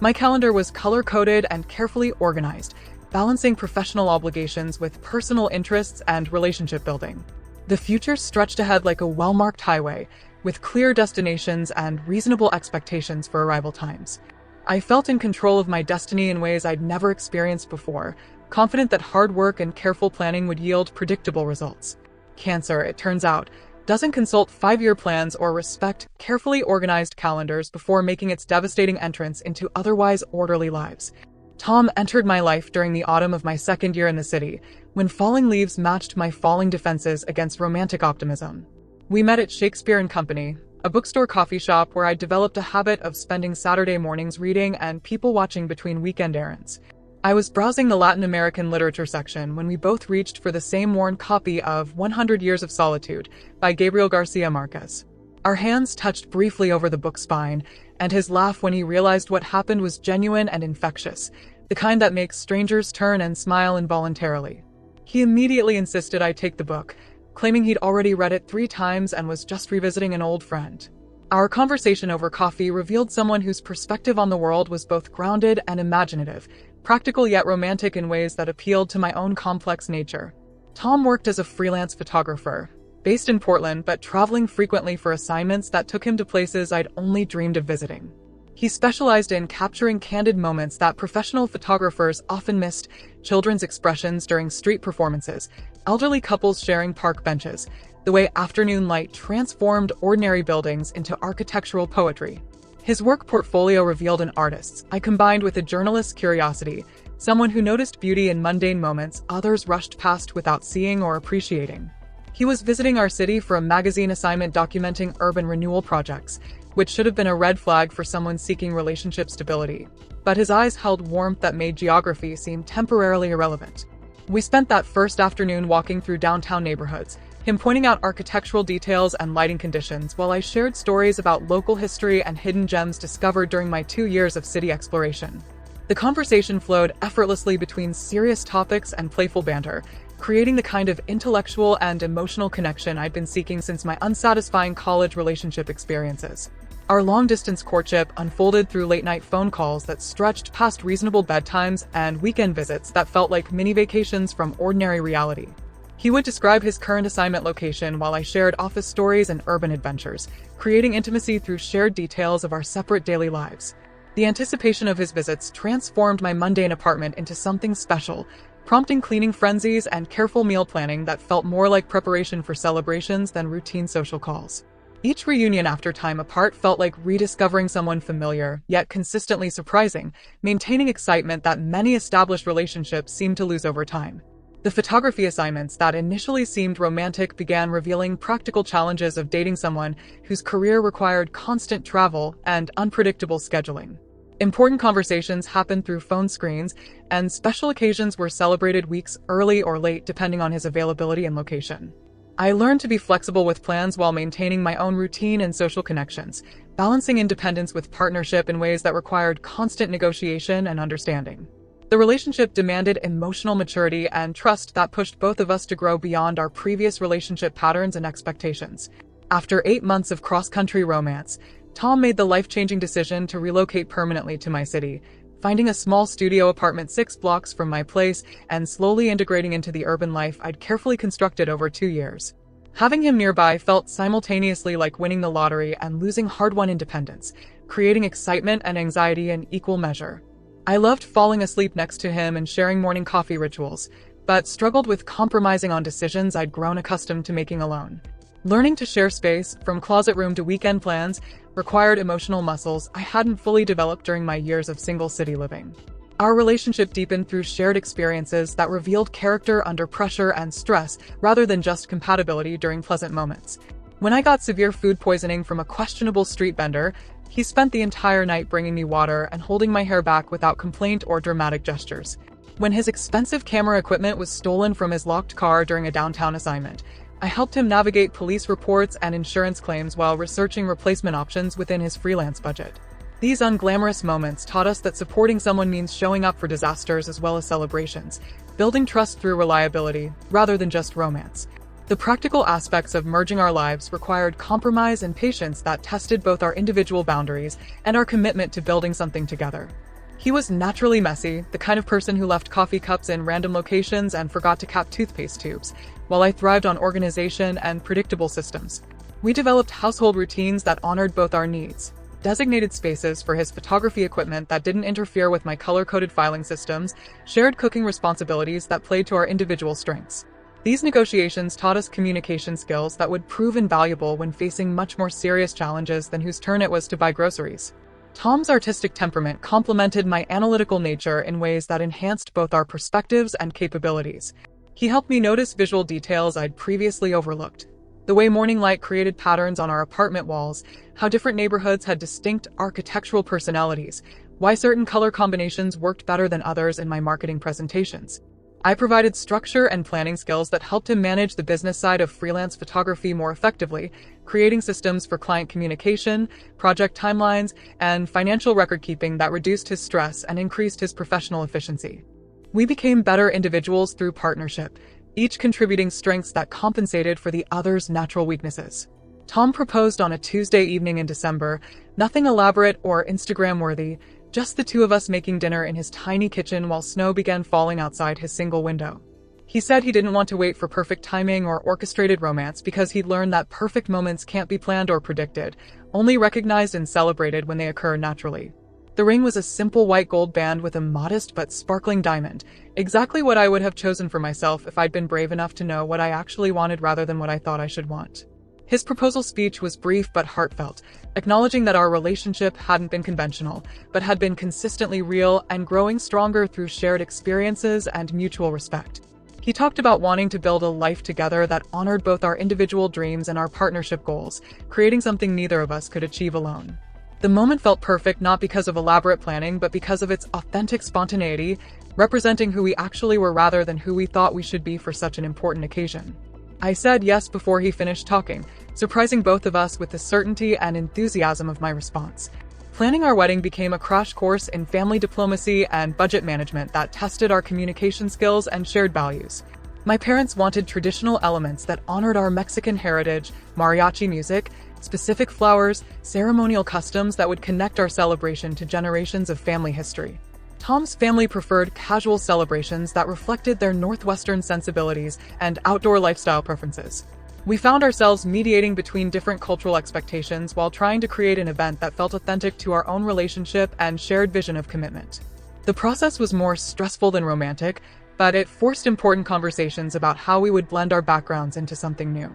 My calendar was color-coded and carefully organized, balancing professional obligations with personal interests and relationship building. The future stretched ahead like a well-marked highway, with clear destinations and reasonable expectations for arrival times. I felt in control of my destiny in ways I'd never experienced before, confident that hard work and careful planning would yield predictable results. Cancer, it turns out, doesn't consult 5-year plans or respect carefully organized calendars before making its devastating entrance into otherwise orderly lives. Tom entered my life during the autumn of my second year in the city, when falling leaves matched my falling defenses against romantic optimism. We met at Shakespeare & Company, a bookstore coffee shop where I developed a habit of spending Saturday mornings reading and people-watching between weekend errands. I was browsing the Latin American literature section when we both reached for the same worn copy of 100 Years of Solitude by Gabriel Garcia Marquez. Our hands touched briefly over the book spine, and his laugh when he realized what happened was genuine and infectious, the kind that makes strangers turn and smile involuntarily. He immediately insisted I take the book, claiming he'd already read it 3 times and was just revisiting an old friend. Our conversation over coffee revealed someone whose perspective on the world was both grounded and imaginative, practical yet romantic in ways that appealed to my own complex nature. Tom worked as a freelance photographer, based in Portland but traveling frequently for assignments that took him to places I'd only dreamed of visiting. He specialized in capturing candid moments that professional photographers often missed: children's expressions during street performances, elderly couples sharing park benches, the way afternoon light transformed ordinary buildings into architectural poetry. His work portfolio revealed an artist I combined with a journalist's curiosity, someone who noticed beauty in mundane moments others rushed past without seeing or appreciating. He was visiting our city for a magazine assignment documenting urban renewal projects, which should have been a red flag for someone seeking relationship stability. But his eyes held warmth that made geography seem temporarily irrelevant. We spent that first afternoon walking through downtown neighborhoods, him pointing out architectural details and lighting conditions while I shared stories about local history and hidden gems discovered during my 2 years of city exploration. The conversation flowed effortlessly between serious topics and playful banter, creating the kind of intellectual and emotional connection I'd been seeking since my unsatisfying college relationship experiences. Our long-distance courtship unfolded through late-night phone calls that stretched past reasonable bedtimes and weekend visits that felt like mini-vacations from ordinary reality. He would describe his current assignment location while I shared office stories and urban adventures, creating intimacy through shared details of our separate daily lives. The anticipation of his visits transformed my mundane apartment into something special, prompting cleaning frenzies and careful meal planning that felt more like preparation for celebrations than routine social calls. Each reunion after time apart felt like rediscovering someone familiar, yet consistently surprising, maintaining excitement that many established relationships seem to lose over time. The photography assignments that initially seemed romantic began revealing practical challenges of dating someone whose career required constant travel and unpredictable scheduling. Important conversations happened through phone screens, and special occasions were celebrated weeks early or late depending on his availability and location. I learned to be flexible with plans while maintaining my own routine and social connections, balancing independence with partnership in ways that required constant negotiation and understanding. The relationship demanded emotional maturity and trust that pushed both of us to grow beyond our previous relationship patterns and expectations. After 8 months of cross-country romance, Tom made the life-changing decision to relocate permanently to my city, finding a small studio apartment 6 blocks from my place and slowly integrating into the urban life I'd carefully constructed over 2 years. Having him nearby felt simultaneously like winning the lottery and losing hard-won independence, creating excitement and anxiety in equal measure. I loved falling asleep next to him and sharing morning coffee rituals, but struggled with compromising on decisions I'd grown accustomed to making alone. Learning to share space, from closet room to weekend plans, required emotional muscles I hadn't fully developed during my years of single city living. Our relationship deepened through shared experiences that revealed character under pressure and stress rather than just compatibility during pleasant moments. When I got severe food poisoning from a questionable street vendor, he spent the entire night bringing me water and holding my hair back without complaint or dramatic gestures. When his expensive camera equipment was stolen from his locked car during a downtown assignment, I helped him navigate police reports and insurance claims while researching replacement options within his freelance budget. These unglamorous moments taught us that supporting someone means showing up for disasters as well as celebrations, building trust through reliability, rather than just romance. The practical aspects of merging our lives required compromise and patience that tested both our individual boundaries and our commitment to building something together. He was naturally messy, the kind of person who left coffee cups in random locations and forgot to cap toothpaste tubes, while I thrived on organization and predictable systems. We developed household routines that honored both our needs. Designated spaces for his photography equipment that didn't interfere with my color-coded filing systems, shared cooking responsibilities that played to our individual strengths. These negotiations taught us communication skills that would prove invaluable when facing much more serious challenges than whose turn it was to buy groceries. Tom's artistic temperament complemented my analytical nature in ways that enhanced both our perspectives and capabilities. He helped me notice visual details I'd previously overlooked. The way morning light created patterns on our apartment walls, how different neighborhoods had distinct architectural personalities, why certain color combinations worked better than others in my marketing presentations. I provided structure and planning skills that helped him manage the business side of freelance photography more effectively, creating systems for client communication, project timelines, and financial record-keeping that reduced his stress and increased his professional efficiency. We became better individuals through partnership, each contributing strengths that compensated for the other's natural weaknesses. Tom proposed on a Tuesday evening in December, nothing elaborate or Instagram-worthy, just the two of us making dinner in his tiny kitchen while snow began falling outside his single window. He said he didn't want to wait for perfect timing or orchestrated romance because he'd learned that perfect moments can't be planned or predicted, only recognized and celebrated when they occur naturally. The ring was a simple white gold band with a modest but sparkling diamond, exactly what I would have chosen for myself if I'd been brave enough to know what I actually wanted rather than what I thought I should want. His proposal speech was brief but heartfelt, acknowledging that our relationship hadn't been conventional, but had been consistently real and growing stronger through shared experiences and mutual respect. He talked about wanting to build a life together that honored both our individual dreams and our partnership goals, creating something neither of us could achieve alone. The moment felt perfect not because of elaborate planning, but because of its authentic spontaneity, representing who we actually were rather than who we thought we should be for such an important occasion. I said yes before he finished talking, surprising both of us with the certainty and enthusiasm of my response. Planning our wedding became a crash course in family diplomacy and budget management that tested our communication skills and shared values. My parents wanted traditional elements that honored our Mexican heritage, mariachi music, specific flowers, ceremonial customs that would connect our celebration to generations of family history. Tom's family preferred casual celebrations that reflected their Northwestern sensibilities and outdoor lifestyle preferences. We found ourselves mediating between different cultural expectations while trying to create an event that felt authentic to our own relationship and shared vision of commitment. The process was more stressful than romantic, but it forced important conversations about how we would blend our backgrounds into something new.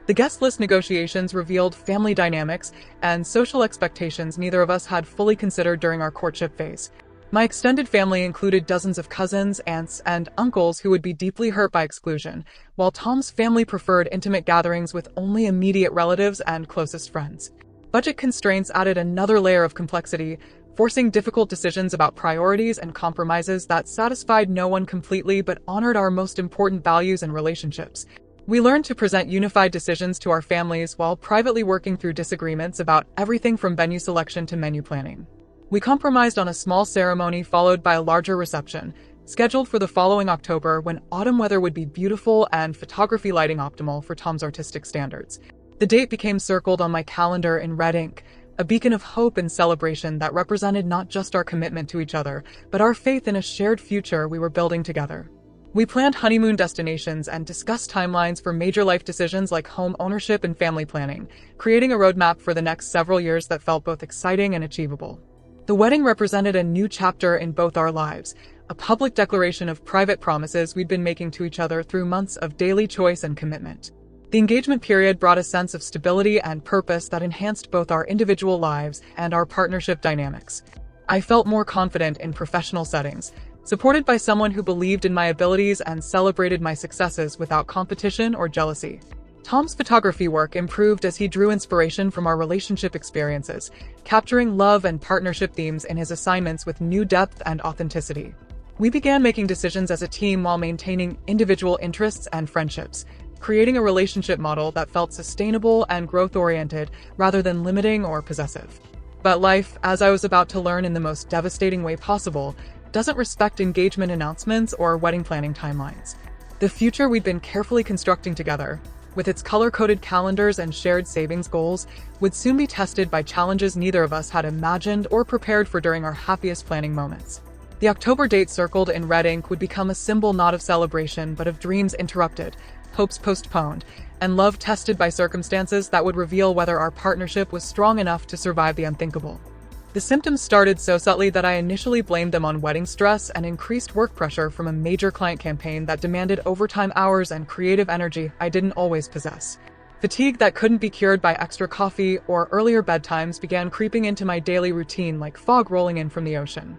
The guest list negotiations revealed family dynamics and social expectations neither of us had fully considered during our courtship phase. My extended family included dozens of cousins, aunts, and uncles who would be deeply hurt by exclusion, while Tom's family preferred intimate gatherings with only immediate relatives and closest friends. Budget constraints added another layer of complexity, forcing difficult decisions about priorities and compromises that satisfied no one completely but honored our most important values and relationships. We learned to present unified decisions to our families while privately working through disagreements about everything from venue selection to menu planning. We compromised on a small ceremony followed by a larger reception, scheduled for the following October when autumn weather would be beautiful and photography lighting optimal for Tom's artistic standards. The date became circled on my calendar in red ink, a beacon of hope and celebration that represented not just our commitment to each other, but our faith in a shared future we were building together. We planned honeymoon destinations and discussed timelines for major life decisions like home ownership and family planning, creating a roadmap for the next several years that felt both exciting and achievable. The wedding represented a new chapter in both our lives, a public declaration of private promises we'd been making to each other through months of daily choice and commitment. The engagement period brought a sense of stability and purpose that enhanced both our individual lives and our partnership dynamics. I felt more confident in professional settings, supported by someone who believed in my abilities and celebrated my successes without competition or jealousy. Tom's photography work improved as he drew inspiration from our relationship experiences, capturing love and partnership themes in his assignments with new depth and authenticity. We began making decisions as a team while maintaining individual interests and friendships, creating a relationship model that felt sustainable and growth-oriented rather than limiting or possessive. But life, as I was about to learn in the most devastating way possible, doesn't respect engagement announcements or wedding planning timelines. The future we'd been carefully constructing together, with its color-coded calendars and shared savings goals, would soon be tested by challenges neither of us had imagined or prepared for during our happiest planning moments. The October date circled in red ink would become a symbol not of celebration but of dreams interrupted, hopes postponed, and love tested by circumstances that would reveal whether our partnership was strong enough to survive the unthinkable. The symptoms started so subtly that I initially blamed them on wedding stress and increased work pressure from a major client campaign that demanded overtime hours and creative energy I didn't always possess. Fatigue that couldn't be cured by extra coffee or earlier bedtimes began creeping into my daily routine like fog rolling in from the ocean.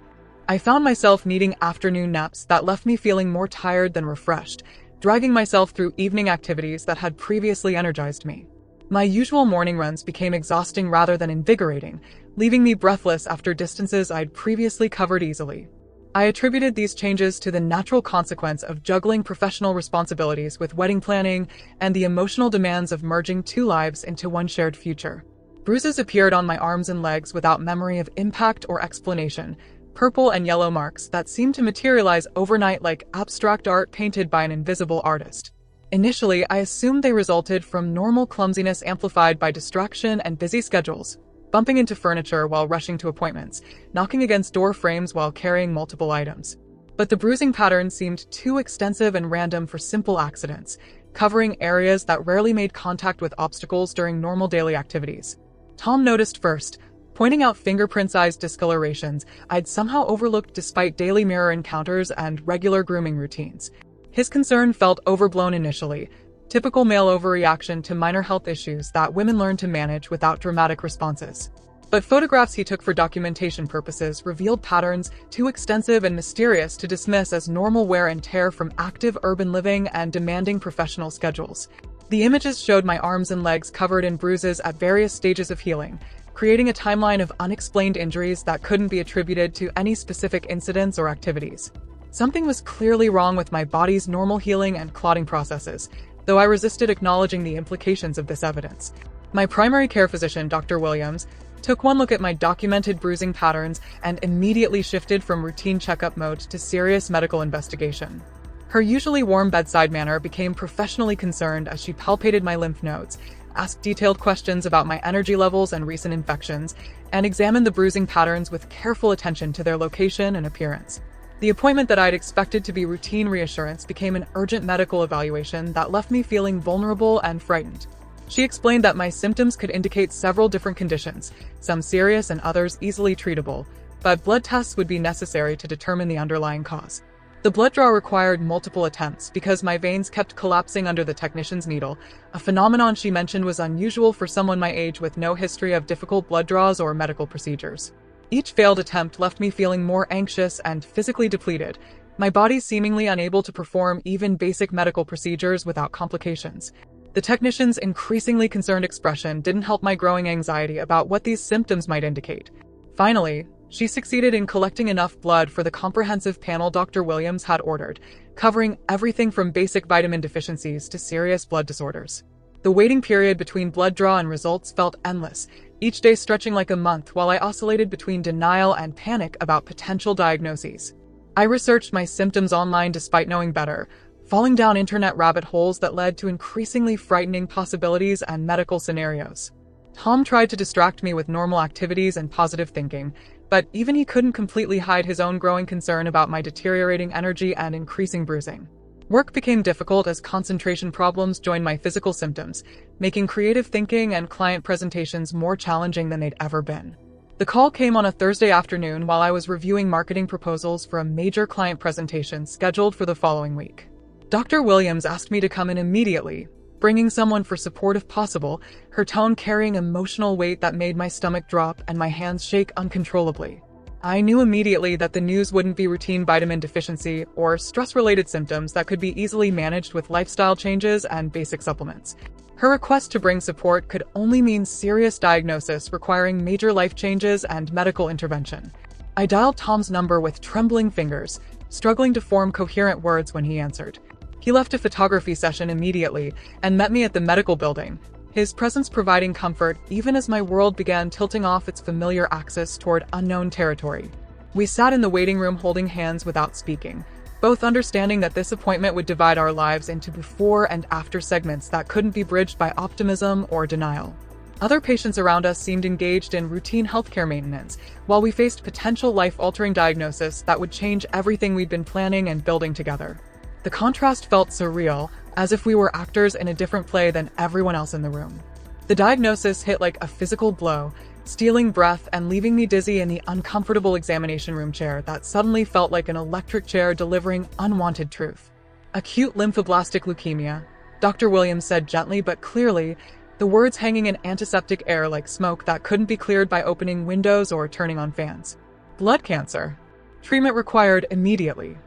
I found myself needing afternoon naps that left me feeling more tired than refreshed, dragging myself through evening activities that had previously energized me. My usual morning runs became exhausting rather than invigorating, leaving me breathless after distances I'd previously covered easily. I attributed these changes to the natural consequence of juggling professional responsibilities with wedding planning and the emotional demands of merging two lives into one shared future. Bruises appeared on my arms and legs without memory of impact or explanation, purple and yellow marks that seemed to materialize overnight like abstract art painted by an invisible artist. Initially, I assumed they resulted from normal clumsiness amplified by distraction and busy schedules, bumping into furniture while rushing to appointments, knocking against door frames while carrying multiple items. But the bruising pattern seemed too extensive and random for simple accidents, covering areas that rarely made contact with obstacles during normal daily activities. Tom noticed first, pointing out fingerprint-sized discolorations I'd somehow overlooked despite daily mirror encounters and regular grooming routines. His concern felt overblown initially, typical male overreaction to minor health issues that women learn to manage without dramatic responses. But photographs he took for documentation purposes revealed patterns too extensive and mysterious to dismiss as normal wear and tear from active urban living and demanding professional schedules. The images showed my arms and legs covered in bruises at various stages of healing, creating a timeline of unexplained injuries that couldn't be attributed to any specific incidents or activities. Something was clearly wrong with my body's normal healing and clotting processes, though I resisted acknowledging the implications of this evidence. My primary care physician, Dr. Williams, took one look at my documented bruising patterns and immediately shifted from routine checkup mode to serious medical investigation. Her usually warm bedside manner became professionally concerned as she palpated my lymph nodes, asked detailed questions about my energy levels and recent infections, and examined the bruising patterns with careful attention to their location and appearance. The appointment that I'd expected to be routine reassurance became an urgent medical evaluation that left me feeling vulnerable and frightened. She explained that my symptoms could indicate several different conditions, some serious and others easily treatable, but blood tests would be necessary to determine the underlying cause. The blood draw required multiple attempts because my veins kept collapsing under the technician's needle, a phenomenon she mentioned was unusual for someone my age with no history of difficult blood draws or medical procedures. Each failed attempt left me feeling more anxious and physically depleted, my body seemingly unable to perform even basic medical procedures without complications. The technician's increasingly concerned expression didn't help my growing anxiety about what these symptoms might indicate. Finally, she succeeded in collecting enough blood for the comprehensive panel Dr. Williams had ordered, covering everything from basic vitamin deficiencies to serious blood disorders. The waiting period between blood draw and results felt endless, each day stretching like a month while I oscillated between denial and panic about potential diagnoses. I researched my symptoms online despite knowing better, falling down internet rabbit holes that led to increasingly frightening possibilities and medical scenarios. Tom tried to distract me with normal activities and positive thinking, but even he couldn't completely hide his own growing concern about my deteriorating energy and increasing bruising. Work became difficult as concentration problems joined my physical symptoms, making creative thinking and client presentations more challenging than they'd ever been. The call came on a Thursday afternoon while I was reviewing marketing proposals for a major client presentation scheduled for the following week. Dr. Williams asked me to come in immediately, bringing someone for support if possible, her tone carrying emotional weight that made my stomach drop and my hands shake uncontrollably. I knew immediately that the news wouldn't be routine vitamin deficiency or stress-related symptoms that could be easily managed with lifestyle changes and basic supplements. Her request to bring support could only mean serious diagnosis requiring major life changes and medical intervention. I dialed Tom's number with trembling fingers, struggling to form coherent words when he answered. He left a photography session immediately and met me at the medical building, his presence providing comfort even as my world began tilting off its familiar axis toward unknown territory. We sat in the waiting room holding hands without speaking, both understanding that this appointment would divide our lives into before and after segments that couldn't be bridged by optimism or denial. Other patients around us seemed engaged in routine healthcare maintenance, while we faced potential life-altering diagnosis that would change everything we'd been planning and building together. The contrast felt surreal, as if we were actors in a different play than everyone else in the room. The diagnosis hit like a physical blow, stealing breath and leaving me dizzy in the uncomfortable examination room chair that suddenly felt like an electric chair delivering unwanted truth. Acute lymphoblastic leukemia, Dr. Williams said gently but clearly, the words hanging in antiseptic air like smoke that couldn't be cleared by opening windows or turning on fans. Blood cancer. Treatment required immediately.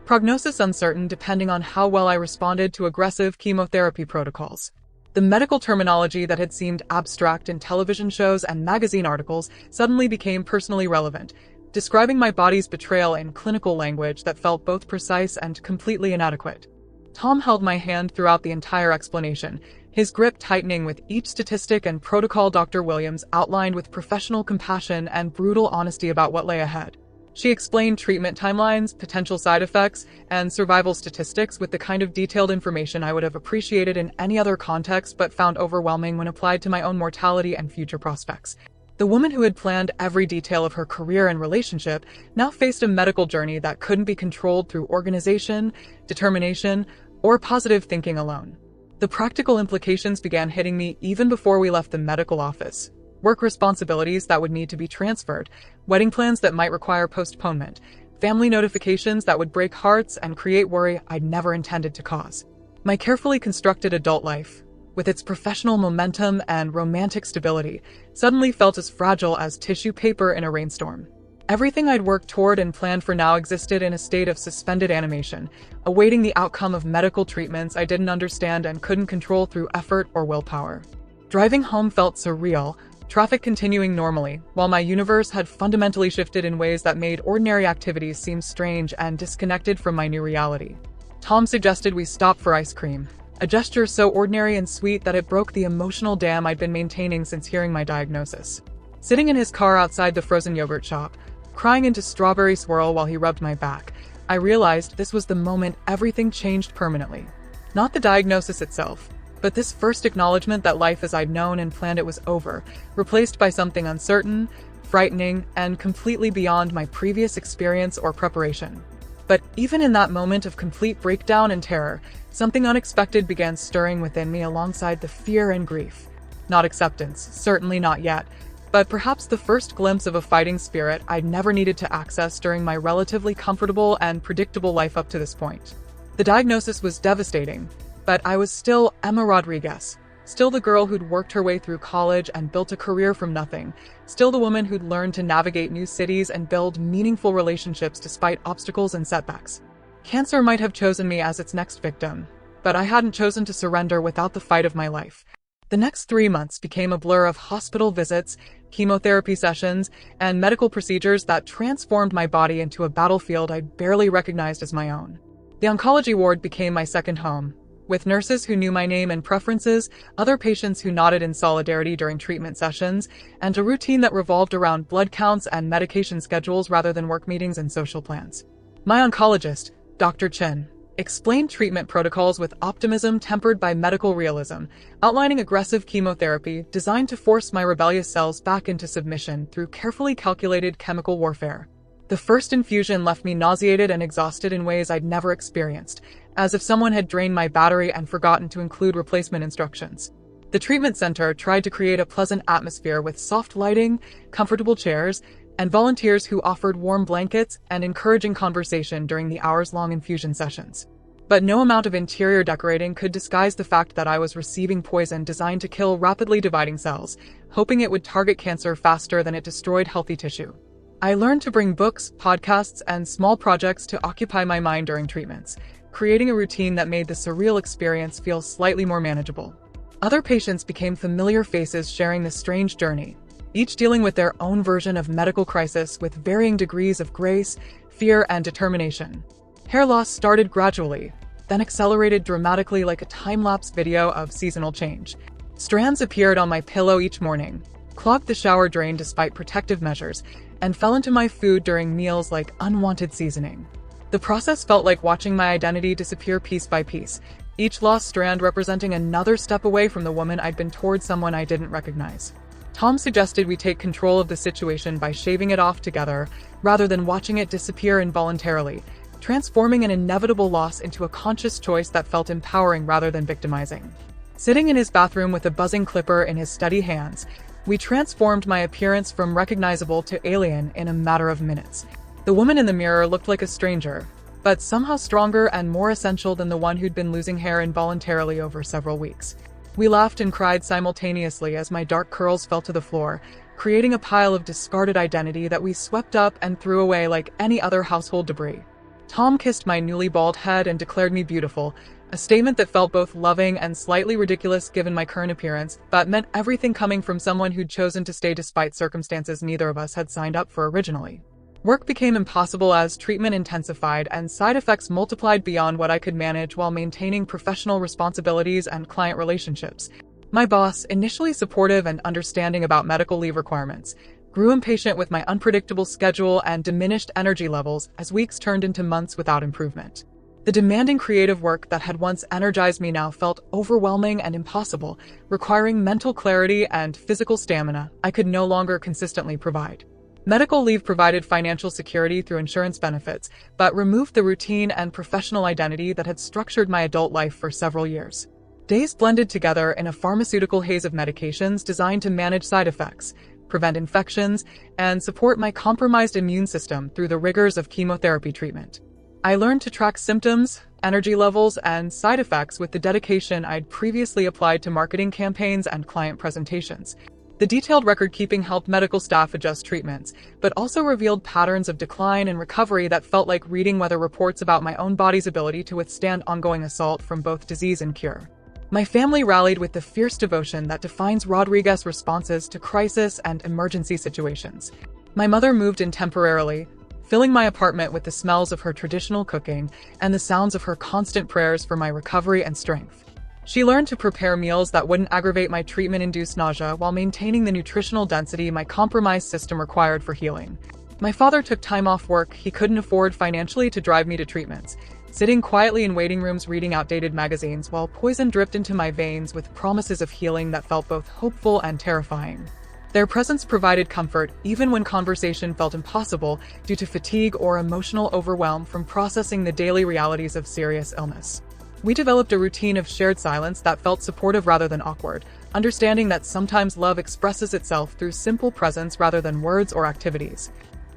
Prognosis uncertain depending on how well I responded to aggressive chemotherapy protocols. The medical terminology that had seemed abstract in television shows and magazine articles suddenly became personally relevant, describing my body's betrayal in clinical language that felt both precise and completely inadequate. Tom held my hand throughout the entire explanation, his grip tightening with each statistic and protocol Dr. Williams outlined with professional compassion and brutal honesty about what lay ahead. She explained treatment timelines, potential side effects, and survival statistics with the kind of detailed information I would have appreciated in any other context but found overwhelming when applied to my own mortality and future prospects. The woman who had planned every detail of her career and relationship now faced a medical journey that couldn't be controlled through organization, determination, or positive thinking alone. The practical implications began hitting me even before we left the medical office. Work responsibilities that would need to be transferred, wedding plans that might require postponement, family notifications that would break hearts and create worry I'd never intended to cause. My carefully constructed adult life, with its professional momentum and romantic stability, suddenly felt as fragile as tissue paper in a rainstorm. Everything I'd worked toward and planned for now existed in a state of suspended animation, awaiting the outcome of medical treatments I didn't understand and couldn't control through effort or willpower. Driving home felt surreal, traffic continuing normally, while my universe had fundamentally shifted in ways that made ordinary activities seem strange and disconnected from my new reality. Tom suggested we stop for ice cream, a gesture so ordinary and sweet that it broke the emotional dam I'd been maintaining since hearing my diagnosis. Sitting in his car outside the frozen yogurt shop, crying into strawberry swirl while he rubbed my back, I realized this was the moment everything changed permanently. Not the diagnosis itself, but this first acknowledgement that life as I'd known and planned it was over, replaced by something uncertain, frightening, and completely beyond my previous experience or preparation. But even in that moment of complete breakdown and terror, something unexpected began stirring within me alongside the fear and grief. Not acceptance, certainly not yet, but perhaps the first glimpse of a fighting spirit I'd never needed to access during my relatively comfortable and predictable life up to this point. The diagnosis was devastating, but I was still Emma Rodriguez, still the girl who'd worked her way through college and built a career from nothing, still the woman who'd learned to navigate new cities and build meaningful relationships despite obstacles and setbacks. Cancer might have chosen me as its next victim, but I hadn't chosen to surrender without the fight of my life. The next 3 months became a blur of hospital visits, chemotherapy sessions, and medical procedures that transformed my body into a battlefield I barely recognized as my own. The oncology ward became my second home, with nurses who knew my name and preferences, other patients who nodded in solidarity during treatment sessions, and a routine that revolved around blood counts and medication schedules rather than work meetings and social plans. My oncologist, Dr. Chin, explained treatment protocols with optimism tempered by medical realism, outlining aggressive chemotherapy designed to force my rebellious cells back into submission through carefully calculated chemical warfare. The first infusion left me nauseated and exhausted in ways I'd never experienced, as if someone had drained my battery and forgotten to include replacement instructions. The treatment center tried to create a pleasant atmosphere with soft lighting, comfortable chairs, and volunteers who offered warm blankets and encouraging conversation during the hours-long infusion sessions. But no amount of interior decorating could disguise the fact that I was receiving poison designed to kill rapidly dividing cells, hoping it would target cancer faster than it destroyed healthy tissue. I learned to bring books, podcasts, and small projects to occupy my mind during treatments, creating a routine that made the surreal experience feel slightly more manageable. Other patients became familiar faces sharing this strange journey, each dealing with their own version of medical crisis with varying degrees of grace, fear, and determination. Hair loss started gradually, then accelerated dramatically like a time-lapse video of seasonal change. Strands appeared on my pillow each morning, clogged the shower drain despite protective measures, and fell into my food during meals like unwanted seasoning. The process felt like watching my identity disappear piece by piece, each lost strand representing another step away from the woman I'd been toward someone I didn't recognize. Tom suggested we take control of the situation by shaving it off together, rather than watching it disappear involuntarily, transforming an inevitable loss into a conscious choice that felt empowering rather than victimizing. Sitting in his bathroom with a buzzing clipper in his steady hands, we transformed my appearance from recognizable to alien in a matter of minutes. The woman in the mirror looked like a stranger, but somehow stronger and more essential than the one who'd been losing hair involuntarily over several weeks. We laughed and cried simultaneously as my dark curls fell to the floor, creating a pile of discarded identity that we swept up and threw away like any other household debris. Tom kissed my newly bald head and declared me beautiful, a statement that felt both loving and slightly ridiculous given my current appearance, but meant everything coming from someone who'd chosen to stay despite circumstances neither of us had signed up for originally. Work became impossible as treatment intensified and side effects multiplied beyond what I could manage while maintaining professional responsibilities and client relationships. My boss, initially supportive and understanding about medical leave requirements, grew impatient with my unpredictable schedule and diminished energy levels as weeks turned into months without improvement. The demanding creative work that had once energized me now felt overwhelming and impossible, requiring mental clarity and physical stamina I could no longer consistently provide. Medical leave provided financial security through insurance benefits, but removed the routine and professional identity that had structured my adult life for several years. Days blended together in a pharmaceutical haze of medications designed to manage side effects, prevent infections, and support my compromised immune system through the rigors of chemotherapy treatment. I learned to track symptoms, energy levels, and side effects with the dedication I'd previously applied to marketing campaigns and client presentations. The detailed record-keeping helped medical staff adjust treatments, but also revealed patterns of decline and recovery that felt like reading weather reports about my own body's ability to withstand ongoing assault from both disease and cure. My family rallied with the fierce devotion that defines Rodriguez's responses to crisis and emergency situations. My mother moved in temporarily, filling my apartment with the smells of her traditional cooking and the sounds of her constant prayers for my recovery and strength. She learned to prepare meals that wouldn't aggravate my treatment-induced nausea while maintaining the nutritional density my compromised system required for healing. My father took time off work he couldn't afford financially to drive me to treatments, sitting quietly in waiting rooms reading outdated magazines while poison dripped into my veins with promises of healing that felt both hopeful and terrifying. Their presence provided comfort even when conversation felt impossible due to fatigue or emotional overwhelm from processing the daily realities of serious illness. We developed a routine of shared silence that felt supportive rather than awkward, understanding that sometimes love expresses itself through simple presence rather than words or activities.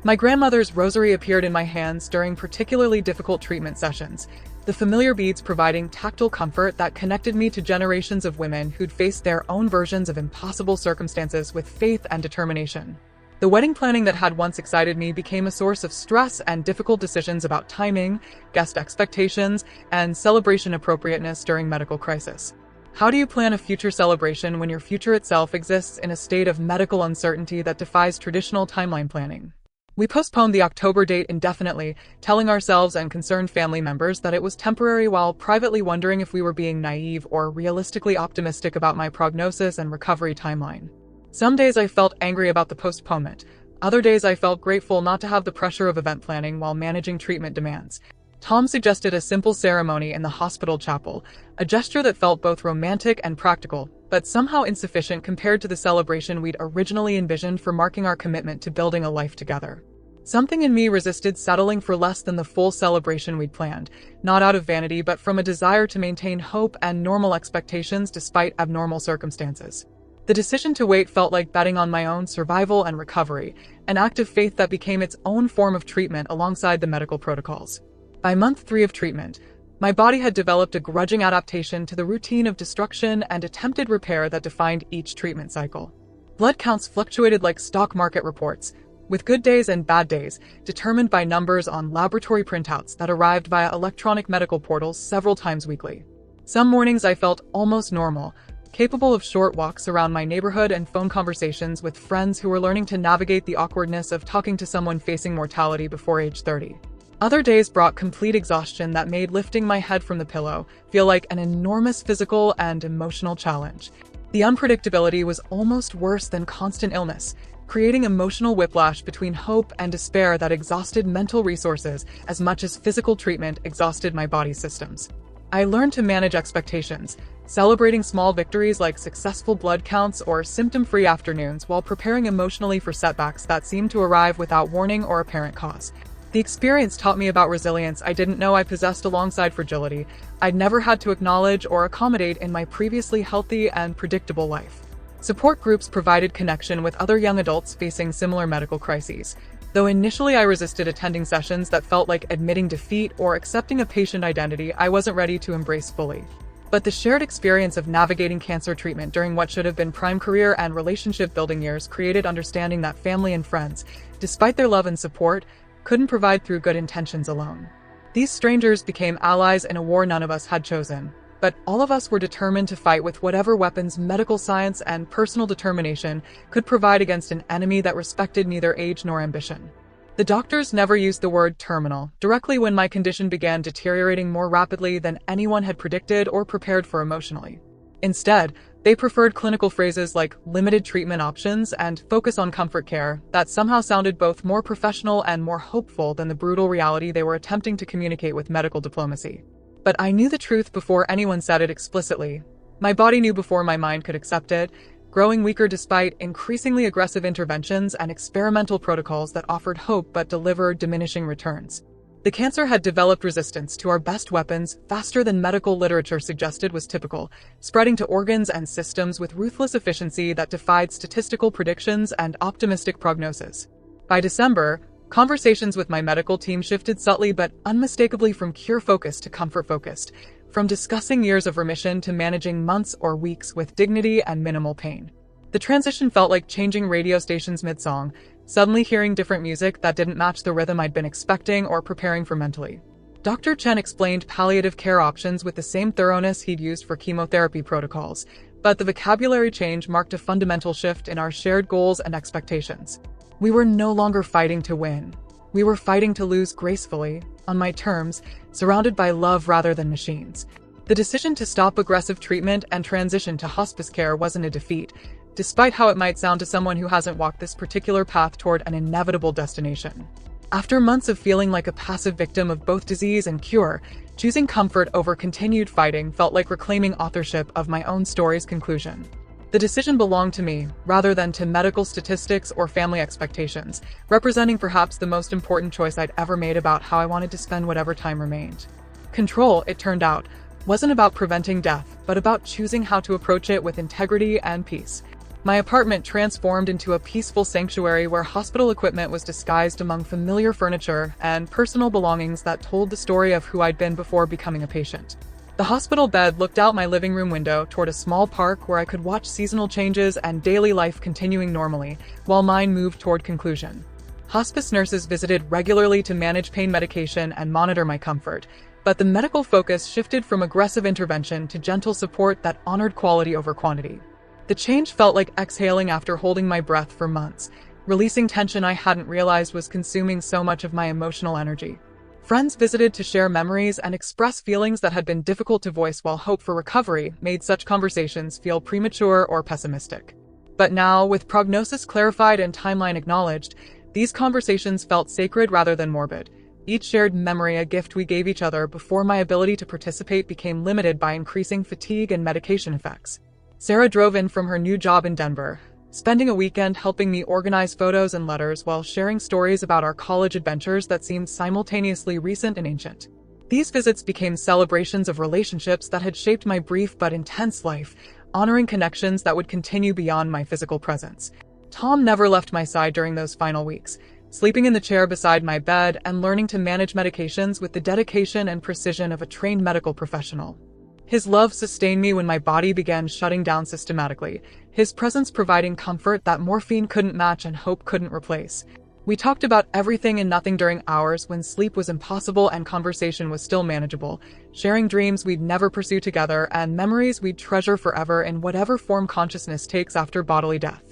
My grandmother's rosary appeared in my hands during particularly difficult treatment sessions, the familiar beads providing tactile comfort that connected me to generations of women who'd faced their own versions of impossible circumstances with faith and determination. The wedding planning that had once excited me became a source of stress and difficult decisions about timing, guest expectations, and celebration appropriateness during medical crisis. How do you plan a future celebration when your future itself exists in a state of medical uncertainty that defies traditional timeline planning? We postponed the October date indefinitely, telling ourselves and concerned family members that it was temporary while privately wondering if we were being naive or realistically optimistic about my prognosis and recovery timeline. Some days I felt angry about the postponement. Other days I felt grateful not to have the pressure of event planning while managing treatment demands. Tom suggested a simple ceremony in the hospital chapel, a gesture that felt both romantic and practical, but somehow insufficient compared to the celebration we'd originally envisioned for marking our commitment to building a life together. Something in me resisted settling for less than the full celebration we'd planned, not out of vanity but from a desire to maintain hope and normal expectations despite abnormal circumstances. The decision to wait felt like betting on my own survival and recovery, an act of faith that became its own form of treatment alongside the medical protocols. By month 3 of treatment, my body had developed a grudging adaptation to the routine of destruction and attempted repair that defined each treatment cycle. Blood counts fluctuated like stock market reports, with good days and bad days, determined by numbers on laboratory printouts that arrived via electronic medical portals several times weekly. Some mornings I felt almost normal, capable of short walks around my neighborhood and phone conversations with friends who were learning to navigate the awkwardness of talking to someone facing mortality before age 30. Other days brought complete exhaustion that made lifting my head from the pillow feel like an enormous physical and emotional challenge. The unpredictability was almost worse than constant illness, creating emotional whiplash between hope and despair that exhausted mental resources as much as physical treatment exhausted my body's systems. I learned to manage expectations, celebrating small victories like successful blood counts or symptom-free afternoons while preparing emotionally for setbacks that seemed to arrive without warning or apparent cause. The experience taught me about resilience I didn't know I possessed alongside fragility I'd never had to acknowledge or accommodate in my previously healthy and predictable life. Support groups provided connection with other young adults facing similar medical crises. Though initially I resisted attending sessions that felt like admitting defeat or accepting a patient identity I wasn't ready to embrace fully. But the shared experience of navigating cancer treatment during what should have been prime career and relationship-building years created understanding that family and friends, despite their love and support, couldn't provide through good intentions alone. These strangers became allies in a war none of us had chosen, but all of us were determined to fight with whatever weapons medical science and personal determination could provide against an enemy that respected neither age nor ambition. The doctors never used the word terminal directly when my condition began deteriorating more rapidly than anyone had predicted or prepared for emotionally. Instead, they preferred clinical phrases like limited treatment options and focus on comfort care that somehow sounded both more professional and more hopeful than the brutal reality they were attempting to communicate with medical diplomacy. But I knew the truth before anyone said it explicitly. My body knew before my mind could accept it, growing weaker despite increasingly aggressive interventions and experimental protocols that offered hope but delivered diminishing returns. The cancer had developed resistance to our best weapons faster than medical literature suggested was typical, spreading to organs and systems with ruthless efficiency that defied statistical predictions and optimistic prognosis. By December, conversations with my medical team shifted subtly but unmistakably from cure-focused to comfort-focused, from discussing years of remission to managing months or weeks with dignity and minimal pain. The transition felt like changing radio stations mid-song, suddenly hearing different music that didn't match the rhythm I'd been expecting or preparing for mentally. Dr. Chen explained palliative care options with the same thoroughness he'd used for chemotherapy protocols, but the vocabulary change marked a fundamental shift in our shared goals and expectations. We were no longer fighting to win. We were fighting to lose gracefully, on my terms, surrounded by love rather than machines. The decision to stop aggressive treatment and transition to hospice care wasn't a defeat, despite how it might sound to someone who hasn't walked this particular path toward an inevitable destination. After months of feeling like a passive victim of both disease and cure, choosing comfort over continued fighting felt like reclaiming authorship of my own story's conclusion. The decision belonged to me, rather than to medical statistics or family expectations, representing perhaps the most important choice I'd ever made about how I wanted to spend whatever time remained. Control, it turned out, wasn't about preventing death, but about choosing how to approach it with integrity and peace. My apartment transformed into a peaceful sanctuary where hospital equipment was disguised among familiar furniture and personal belongings that told the story of who I'd been before becoming a patient. The hospital bed looked out my living room window toward a small park where I could watch seasonal changes and daily life continuing normally, while mine moved toward conclusion. Hospice nurses visited regularly to manage pain medication and monitor my comfort, but the medical focus shifted from aggressive intervention to gentle support that honored quality over quantity. The change felt like exhaling after holding my breath for months, releasing tension I hadn't realized was consuming so much of my emotional energy. Friends visited to share memories and express feelings that had been difficult to voice, while hope for recovery made such conversations feel premature or pessimistic. But now, with prognosis clarified and timeline acknowledged, these conversations felt sacred rather than morbid. Each shared memory a gift we gave each other before my ability to participate became limited by increasing fatigue and medication effects. Sarah drove in from her new job in Denver, spending a weekend helping me organize photos and letters while sharing stories about our college adventures that seemed simultaneously recent and ancient. These visits became celebrations of relationships that had shaped my brief but intense life, honoring connections that would continue beyond my physical presence. Tom never left my side during those final weeks, sleeping in the chair beside my bed and learning to manage medications with the dedication and precision of a trained medical professional. His love sustained me when my body began shutting down systematically, his presence providing comfort that morphine couldn't match and hope couldn't replace. We talked about everything and nothing during hours when sleep was impossible and conversation was still manageable, sharing dreams we'd never pursue together and memories we'd treasure forever in whatever form consciousness takes after bodily death.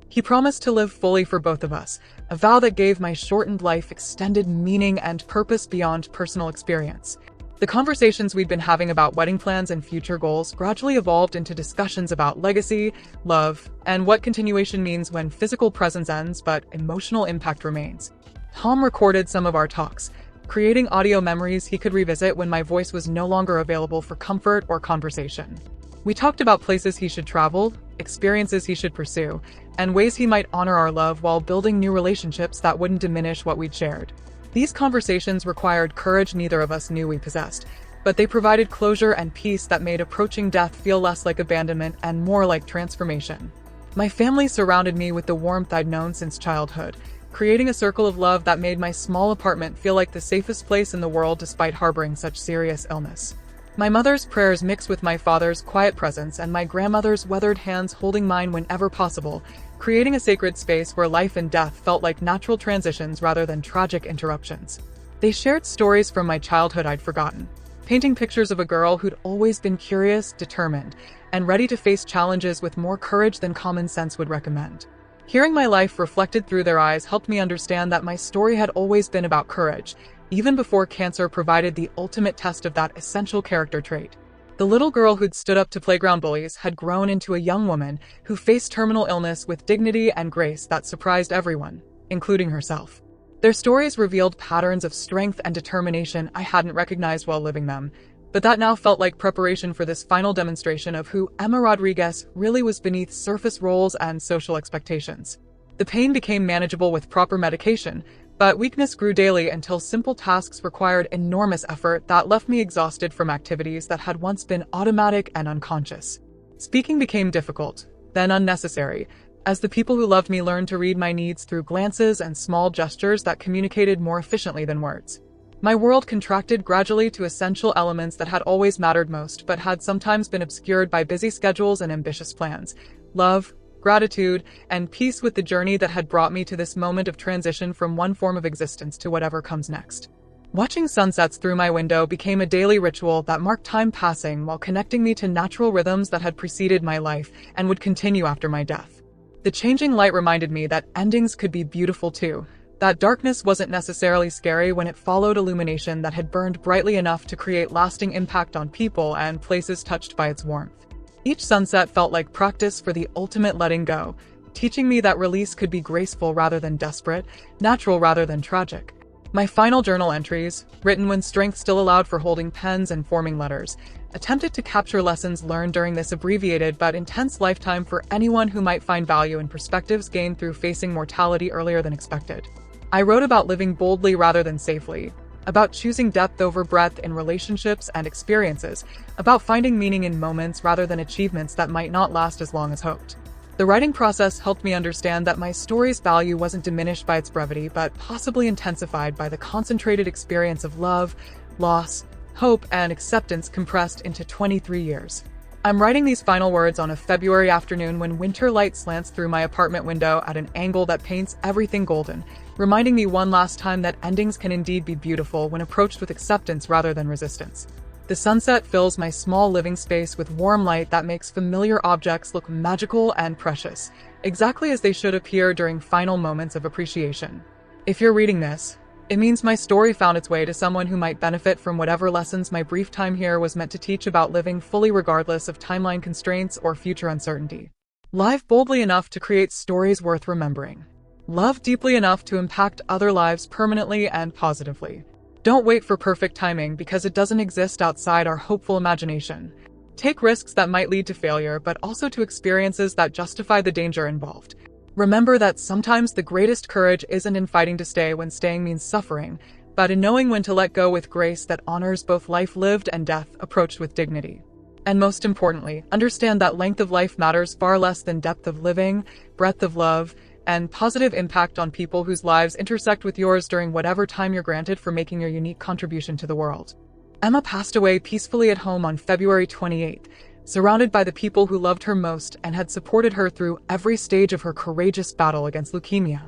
He promised to live fully for both of us, a vow that gave my shortened life extended meaning and purpose beyond personal experience. The conversations we'd been having about wedding plans and future goals gradually evolved into discussions about legacy, love, and what continuation means when physical presence ends but emotional impact remains. Tom recorded some of our talks, creating audio memories he could revisit when my voice was no longer available for comfort or conversation. We talked about places he should travel, experiences he should pursue, and ways he might honor our love while building new relationships that wouldn't diminish what we'd shared. These conversations required courage neither of us knew we possessed, but they provided closure and peace that made approaching death feel less like abandonment and more like transformation. My family surrounded me with the warmth I'd known since childhood, creating a circle of love that made my small apartment feel like the safest place in the world despite harboring such serious illness. My mother's prayers mixed with my father's quiet presence and my grandmother's weathered hands holding mine whenever possible, creating a sacred space where life and death felt like natural transitions rather than tragic interruptions. They shared stories from my childhood I'd forgotten, painting pictures of a girl who'd always been curious, determined, and ready to face challenges with more courage than common sense would recommend. Hearing my life reflected through their eyes helped me understand that my story had always been about courage, even before cancer provided the ultimate test of that essential character trait. The little girl who'd stood up to playground bullies had grown into a young woman who faced terminal illness with dignity and grace that surprised everyone, including herself. Their stories revealed patterns of strength and determination I hadn't recognized while living them, but that now felt like preparation for this final demonstration of who Emma Rodriguez really was beneath surface roles and social expectations. The pain became manageable with proper medication, but weakness grew daily until simple tasks required enormous effort that left me exhausted from activities that had once been automatic and unconscious. Speaking became difficult, then unnecessary, as the people who loved me learned to read my needs through glances and small gestures that communicated more efficiently than words. My world contracted gradually to essential elements that had always mattered most but had sometimes been obscured by busy schedules and ambitious plans: love, gratitude, and peace with the journey that had brought me to this moment of transition from one form of existence to whatever comes next. Watching sunsets through my window became a daily ritual that marked time passing while connecting me to natural rhythms that had preceded my life and would continue after my death. The changing light reminded me that endings could be beautiful too, That darkness wasn't necessarily scary when it followed illumination that had burned brightly enough to create lasting impact on people and places touched by its warmth. Each sunset felt like practice for the ultimate letting go, teaching me that release could be graceful rather than desperate, natural rather than tragic. My final journal entries, written when strength still allowed for holding pens and forming letters, attempted to capture lessons learned during this abbreviated but intense lifetime for anyone who might find value in perspectives gained through facing mortality earlier than expected. I wrote about living boldly rather than safely, about choosing depth over breadth in relationships and experiences, about finding meaning in moments rather than achievements that might not last as long as hoped. The writing process helped me understand that my story's value wasn't diminished by its brevity, but possibly intensified by the concentrated experience of love, loss, hope, and acceptance compressed into 23 years. I'm writing these final words on a February afternoon when winter light slants through my apartment window at an angle that paints everything golden, reminding me one last time that endings can indeed be beautiful when approached with acceptance rather than resistance. The sunset fills my small living space with warm light that makes familiar objects look magical and precious, exactly as they should appear during final moments of appreciation. If you're reading this, it means my story found its way to someone who might benefit from whatever lessons my brief time here was meant to teach about living fully regardless of timeline constraints or future uncertainty. Live boldly enough to create stories worth remembering. Love deeply enough to impact other lives permanently and positively. Don't wait for perfect timing because it doesn't exist outside our hopeful imagination. Take risks that might lead to failure, but also to experiences that justify the danger involved. Remember that sometimes the greatest courage isn't in fighting to stay when staying means suffering, but in knowing when to let go with grace that honors both life lived and death approached with dignity. And most importantly, understand that length of life matters far less than depth of living, breadth of love, and positive impact on people whose lives intersect with yours during whatever time you're granted for making your unique contribution to the world. Emma passed away peacefully at home on February 28th, surrounded by the people who loved her most and had supported her through every stage of her courageous battle against leukemia.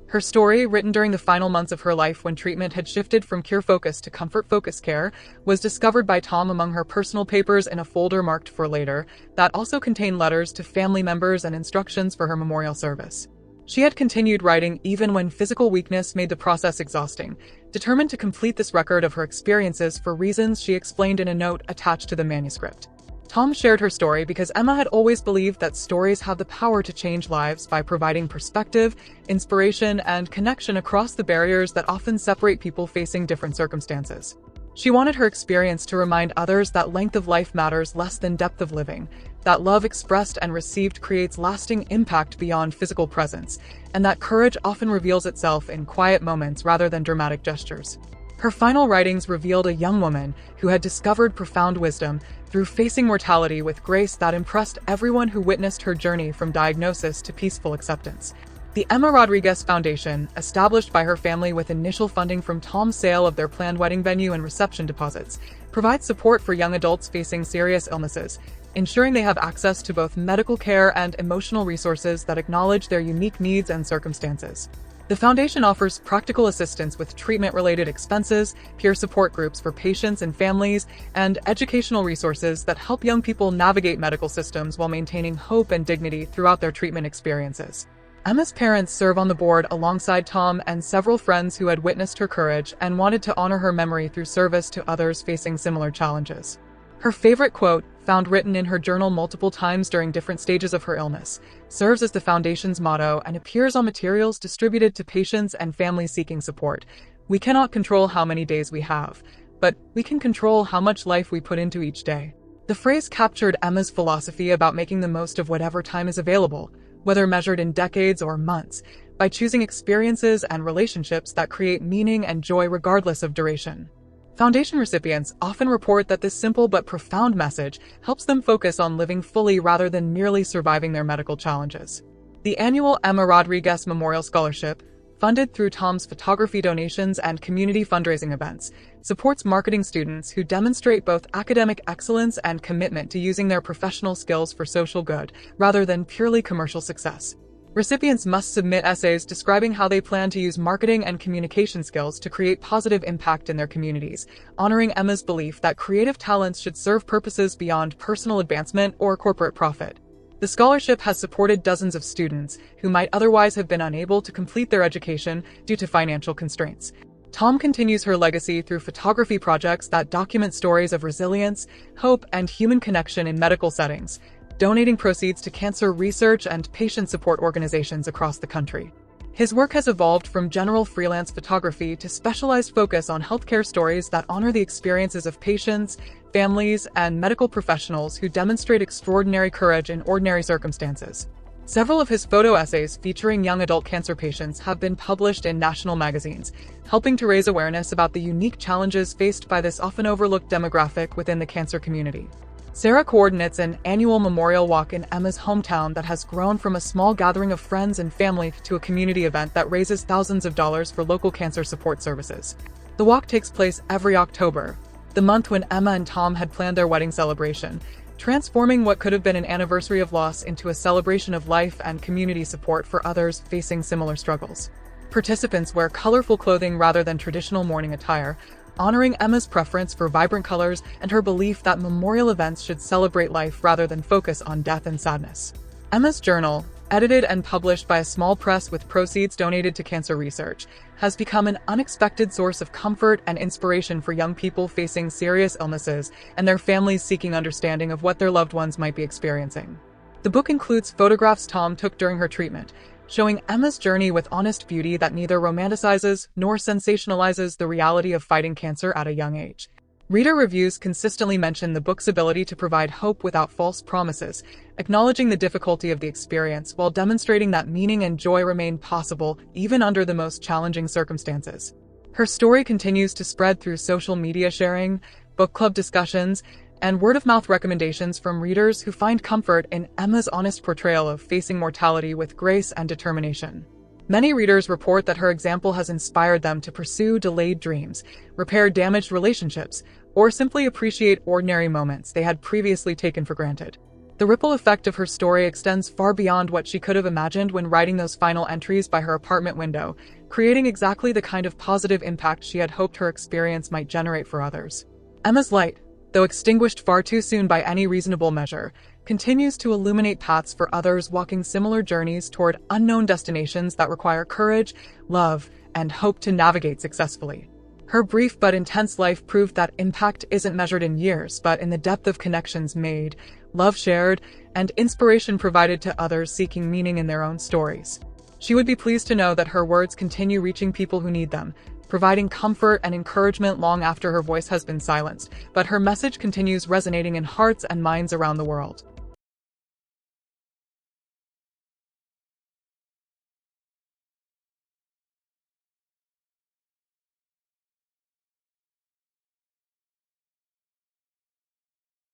Her story, written during the final months of her life when treatment had shifted from cure focus to comfort focus care, was discovered by Tom among her personal papers in a folder marked for later that also contained letters to family members and instructions for her memorial service. She had continued writing even when physical weakness made the process exhausting, determined to complete this record of her experiences for reasons she explained in a note attached to the manuscript. Tom shared her story because Emma had always believed that stories have the power to change lives by providing perspective, inspiration, and connection across the barriers that often separate people facing different circumstances. She wanted her experience to remind others that length of life matters less than depth of living, that love expressed and received creates lasting impact beyond physical presence, and that courage often reveals itself in quiet moments rather than dramatic gestures. Her final writings revealed a young woman who had discovered profound wisdom through facing mortality with grace that impressed everyone who witnessed her journey from diagnosis to peaceful acceptance. The Emma Rodriguez Foundation, established by her family with initial funding from Tom's sale of their planned wedding venue and reception deposits, provides support for young adults facing serious illnesses, ensuring they have access to both medical care and emotional resources that acknowledge their unique needs and circumstances. The foundation offers practical assistance with treatment-related expenses, peer support groups for patients and families, and educational resources that help young people navigate medical systems while maintaining hope and dignity throughout their treatment experiences. Emma's parents serve on the board alongside Tom and several friends who had witnessed her courage and wanted to honor her memory through service to others facing similar challenges. Her favorite quote, found written in her journal multiple times during different stages of her illness, serves as the foundation's motto and appears on materials distributed to patients and families seeking support. We cannot control how many days we have, but we can control how much life we put into each day. The phrase captured Emma's philosophy about making the most of whatever time is available, whether measured in decades or months, by choosing experiences and relationships that create meaning and joy regardless of duration. Foundation recipients often report that this simple but profound message helps them focus on living fully rather than merely surviving their medical challenges. The annual Emma Rodriguez Memorial Scholarship, funded through Tom's photography donations and community fundraising events, supports marketing students who demonstrate both academic excellence and commitment to using their professional skills for social good, rather than purely commercial success. Recipients must submit essays describing how they plan to use marketing and communication skills to create positive impact in their communities, honoring Emma's belief that creative talents should serve purposes beyond personal advancement or corporate profit. The scholarship has supported dozens of students who might otherwise have been unable to complete their education due to financial constraints. Tom continues her legacy through photography projects that document stories of resilience, hope, and human connection in medical settings, donating proceeds to cancer research and patient support organizations across the country. His work has evolved from general freelance photography to specialized focus on healthcare stories that honor the experiences of patients, families, and medical professionals who demonstrate extraordinary courage in ordinary circumstances. Several of his photo essays featuring young adult cancer patients have been published in national magazines, helping to raise awareness about the unique challenges faced by this often overlooked demographic within the cancer community. Sarah coordinates an annual memorial walk in Emma's hometown that has grown from a small gathering of friends and family to a community event that raises thousands of dollars for local cancer support services. The walk takes place every October, the month when Emma and Tom had planned their wedding celebration, transforming what could have been an anniversary of loss into a celebration of life and community support for others facing similar struggles. Participants wear colorful clothing rather than traditional mourning attire, honoring Emma's preference for vibrant colors and her belief that memorial events should celebrate life rather than focus on death and sadness. Emma's journal, edited and published by a small press with proceeds donated to cancer research, has become an unexpected source of comfort and inspiration for young people facing serious illnesses and their families seeking understanding of what their loved ones might be experiencing. The book includes photographs Tom took during her treatment, showing Emma's journey with honest beauty that neither romanticizes nor sensationalizes the reality of fighting cancer at a young age. Reader reviews consistently mention the book's ability to provide hope without false promises, acknowledging the difficulty of the experience while demonstrating that meaning and joy remain possible even under the most challenging circumstances. Her story continues to spread through social media sharing, book club discussions, and word-of-mouth recommendations from readers who find comfort in Emma's honest portrayal of facing mortality with grace and determination. Many readers report that her example has inspired them to pursue delayed dreams, repair damaged relationships, or simply appreciate ordinary moments they had previously taken for granted. The ripple effect of her story extends far beyond what she could have imagined when writing those final entries by her apartment window, creating exactly the kind of positive impact she had hoped her experience might generate for others. Emma's light, though extinguished far too soon by any reasonable measure, continues to illuminate paths for others walking similar journeys toward unknown destinations that require courage, love, and hope to navigate successfully. Her brief but intense life proved that impact isn't measured in years, but in the depth of connections made, love shared, and inspiration provided to others seeking meaning in their own stories. She would be pleased to know that her words continue reaching people who need them, providing comfort and encouragement long after her voice has been silenced, but her message continues resonating in hearts and minds around the world.